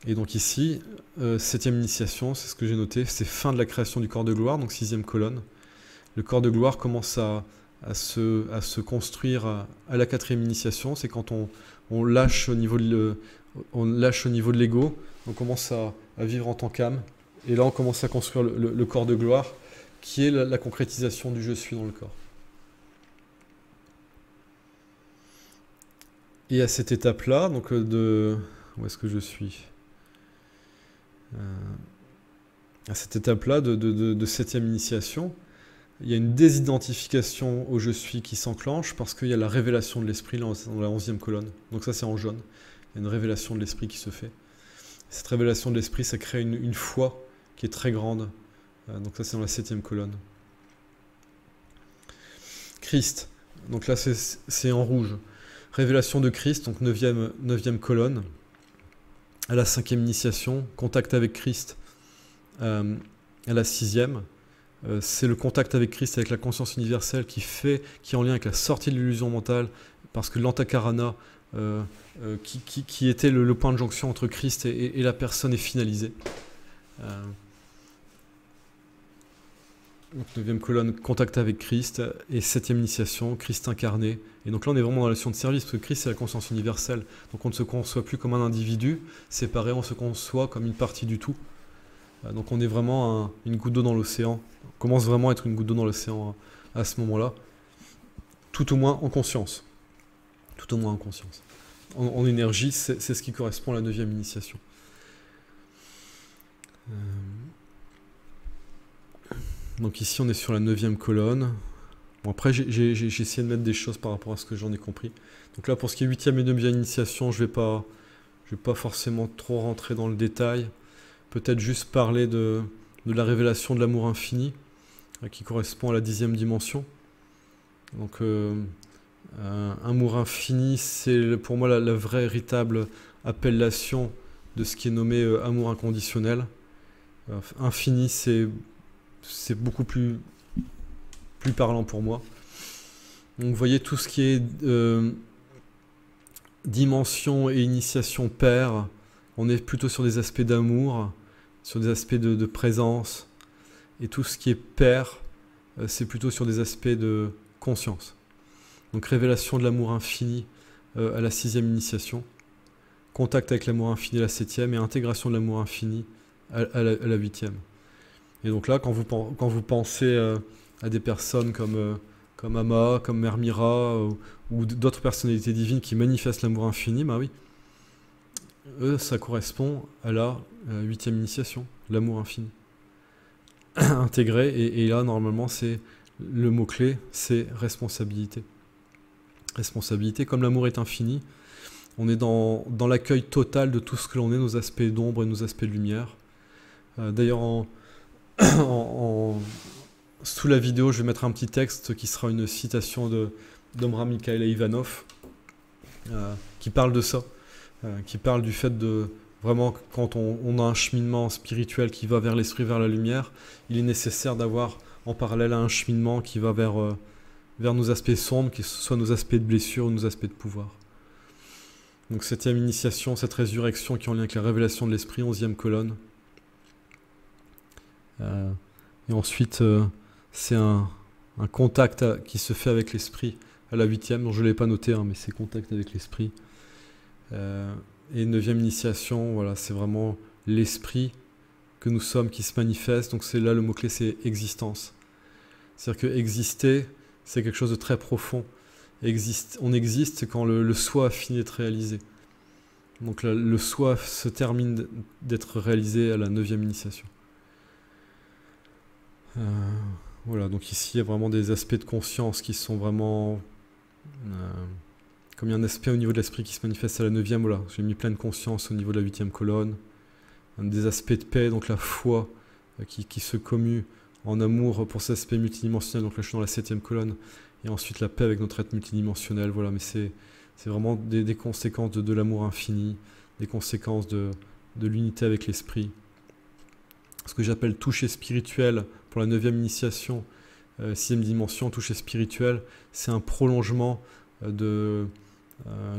Et donc ici, 7e initiation, c'est ce que j'ai noté, c'est fin de la création du corps de gloire, donc 6e colonne. Le corps de gloire commence à se construire à la 4e initiation, c'est quand on lâche au niveau de l'ego, on commence à vivre en tant qu'âme, et là on commence à construire le corps de gloire, qui est la concrétisation du je suis dans le corps. Et à cette étape-là, donc où est-ce que je suis à cette étape-là de septième initiation, il y a une désidentification au je suis qui s'enclenche parce qu'il y a la révélation de l'esprit dans la 11e colonne. Donc ça c'est en jaune. Il y a une révélation de l'esprit qui se fait. Cette révélation de l'esprit, ça crée une foi qui est très grande. Donc ça c'est dans la 7e colonne. Christ. Donc là c'est en rouge. Révélation de Christ, donc 9e colonne. À la 5e initiation, contact avec Christ. À la 6e. C'est le contact avec Christ, avec la conscience universelle qui est en lien avec la sortie de l'illusion mentale, parce que l'antakarana, qui était le point de jonction entre Christ et la personne, est finalisé. Donc 9e colonne, contact avec Christ, et 7e initiation, Christ incarné. Et donc là on est vraiment dans la relation de service, parce que Christ c'est la conscience universelle. Donc on ne se conçoit plus comme un individu séparé, on se conçoit comme une partie du tout. Donc on est vraiment une goutte d'eau dans l'océan. On commence vraiment à être une goutte d'eau dans l'océan à ce moment-là. Tout au moins en conscience. Tout au moins en conscience. En énergie, c'est ce qui correspond à la 9e initiation. Donc ici on est sur la 9e colonne. Bon, après j'ai essayé de mettre des choses par rapport à ce que j'en ai compris. Donc là pour ce qui est 8e et 9e initiation, je vais pas forcément trop rentrer dans le détail. Peut-être juste parler de la révélation de l'amour infini, qui correspond à la 10e dimension. Donc, amour infini, c'est pour moi la vraie, véritable appellation de ce qui est nommé amour inconditionnel. Infini, c'est beaucoup plus parlant pour moi. Donc, vous voyez tout ce qui est dimension et initiation paire. On est plutôt sur des aspects d'amour, sur des aspects de présence, et tout ce qui est pair, c'est plutôt sur des aspects de conscience. Donc révélation de l'amour infini à la 6e initiation, contact avec l'amour infini à la 7e, et intégration de l'amour infini à la 8e. Et donc là, quand vous pensez à des personnes comme Ama, comme Mère Mira, ou d'autres personnalités divines qui manifestent l'amour infini, bah oui, eux, ça correspond à la 8e initiation, l'amour infini. Intégré, et là, normalement, c'est le mot-clé, c'est responsabilité. Responsabilité, comme l'amour est infini, on est dans l'accueil total de tout ce que l'on est, nos aspects d'ombre et nos aspects de lumière. D'ailleurs, sous la vidéo, je vais mettre un petit texte qui sera une citation d'Omra Mikhaïla Ivanov, qui parle de ça. Qui parle du fait de, vraiment, quand on a un cheminement spirituel qui va vers l'esprit, vers la lumière, il est nécessaire d'avoir en parallèle un cheminement qui va vers nos aspects sombres, que ce soit nos aspects de blessure ou nos aspects de pouvoir. Donc 7e initiation, cette résurrection qui est en lien avec la révélation de l'esprit, 11e colonne. Et ensuite, c'est un contact qui se fait avec l'esprit à la 8e, dont je ne l'ai pas noté, mais c'est contact avec l'esprit. Et 9e initiation, voilà, c'est vraiment l'esprit que nous sommes qui se manifeste. Donc c'est là le mot-clé, c'est existence. C'est-à-dire que exister, c'est quelque chose de très profond. On existe quand le soi a fini d'être réalisé. Donc là, le soi se termine d'être réalisé à la 9e initiation. Voilà, donc ici il y a vraiment des aspects de conscience qui sont vraiment... Comme il y a un aspect au niveau de l'esprit qui se manifeste à la 9e, voilà, j'ai mis pleine conscience au niveau de la 8e colonne. Des aspects de paix, donc la foi qui se commue en amour pour cet aspect multidimensionnel, donc là je suis dans la 7e colonne. Et ensuite la paix avec notre être multidimensionnel, voilà, mais c'est vraiment des conséquences de l'amour infini, des conséquences de l'unité avec l'esprit. Ce que j'appelle toucher spirituel pour la 9e initiation, 6e dimension, toucher spirituel, c'est un prolongement de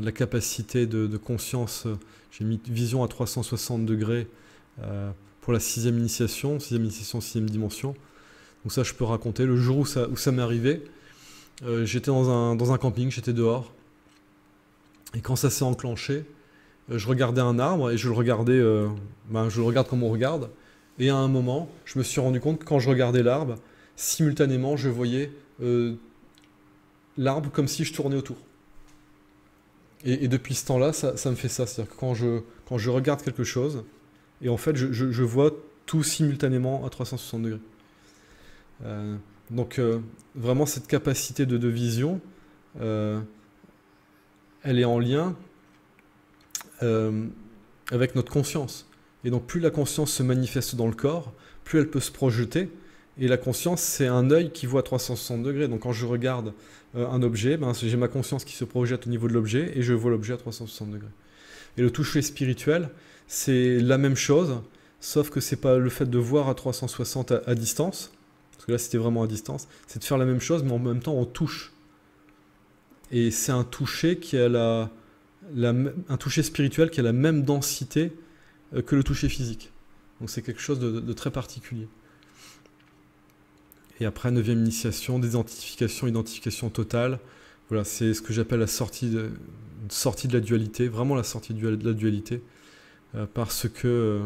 la capacité de conscience. J'ai mis vision à 360 degrés pour la 6e initiation, 6e dimension. Donc ça, je peux raconter. Le jour où ça m'est arrivé, j'étais dans un camping, j'étais dehors. Et quand ça s'est enclenché, je regardais un arbre et je le regardais, je le regarde comme on regarde. Et à un moment, je me suis rendu compte que quand je regardais l'arbre, simultanément, je voyais l'arbre comme si je tournais autour. Et depuis ce temps-là, ça me fait ça. C'est-à-dire que quand je regarde quelque chose, et en fait, je vois tout simultanément à 360 degrés. Donc vraiment cette capacité de vision, elle est en lien avec notre conscience. Et donc plus la conscience se manifeste dans le corps, plus elle peut se projeter. Et la conscience, c'est un œil qui voit à 360 degrés. Donc quand je regarde un objet, ben, j'ai ma conscience qui se projette au niveau de l'objet et je vois l'objet à 360 degrés. Et le toucher spirituel, c'est la même chose, sauf que c'est pas le fait de voir à 360 à distance, parce que là c'était vraiment à distance, c'est de faire la même chose, mais en même temps on touche. Et c'est un toucher qui a un toucher spirituel qui a la même densité que le toucher physique. Donc c'est quelque chose de très particulier. Et après, 9e initiation, désidentification, identification totale. Voilà, c'est ce que j'appelle la sortie de la dualité, vraiment la sortie de la dualité, parce que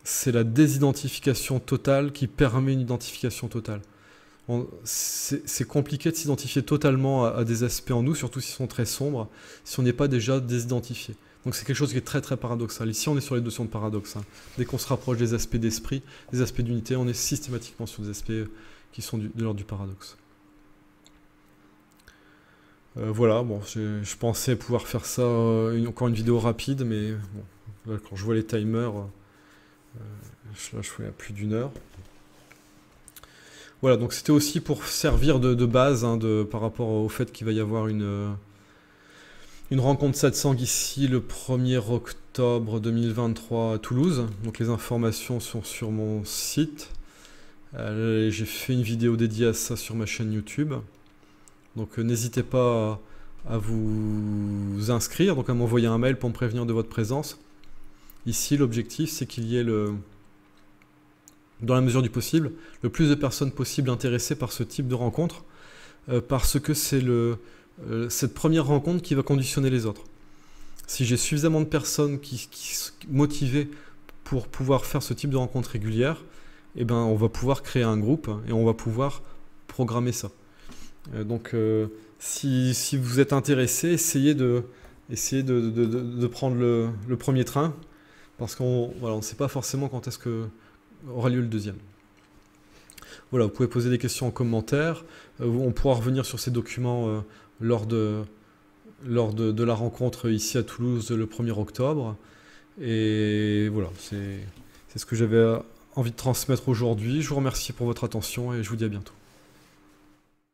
c'est la désidentification totale qui permet une identification totale. C'est compliqué de s'identifier totalement à des aspects en nous, surtout s'ils sont très sombres, si on n'est pas déjà désidentifié. Donc c'est quelque chose qui est très très paradoxal. Ici on est sur les notions de paradoxe. Hein. Dès qu'on se rapproche des aspects d'esprit, des aspects d'unité, on est systématiquement sur des aspects qui sont de l'ordre du paradoxe. Voilà, bon, je pensais pouvoir faire ça, encore une vidéo rapide, mais bon, là, quand je vois les timers, là je fais à plus d'1 heure. Voilà, donc c'était aussi pour servir de base hein, par rapport au fait qu'il va y avoir une rencontre satsang ici le 1er octobre 2023 à Toulouse. Donc les informations sont sur mon site. J'ai fait une vidéo dédiée à ça sur ma chaîne YouTube. Donc n'hésitez pas à vous inscrire, donc à m'envoyer un mail pour me prévenir de votre présence. Ici l'objectif c'est qu'il y ait dans la mesure du possible, le plus de personnes possible intéressées par ce type de rencontre, parce que c'est cette première rencontre qui va conditionner les autres. Si j'ai suffisamment de personnes qui sont motivées pour pouvoir faire ce type de rencontre régulière, eh ben, on va pouvoir créer un groupe et on va pouvoir programmer ça. Donc si vous êtes intéressé, essayez de prendre le premier train, parce qu'on ne sait pas forcément quand est-ce que aura lieu le deuxième. Voilà, vous pouvez poser des questions en commentaire. On pourra revenir sur ces documents lors de la rencontre ici à Toulouse le 1er octobre. Et voilà, c'est ce que j'avais envie de transmettre aujourd'hui. Je vous remercie pour votre attention et je vous dis à bientôt.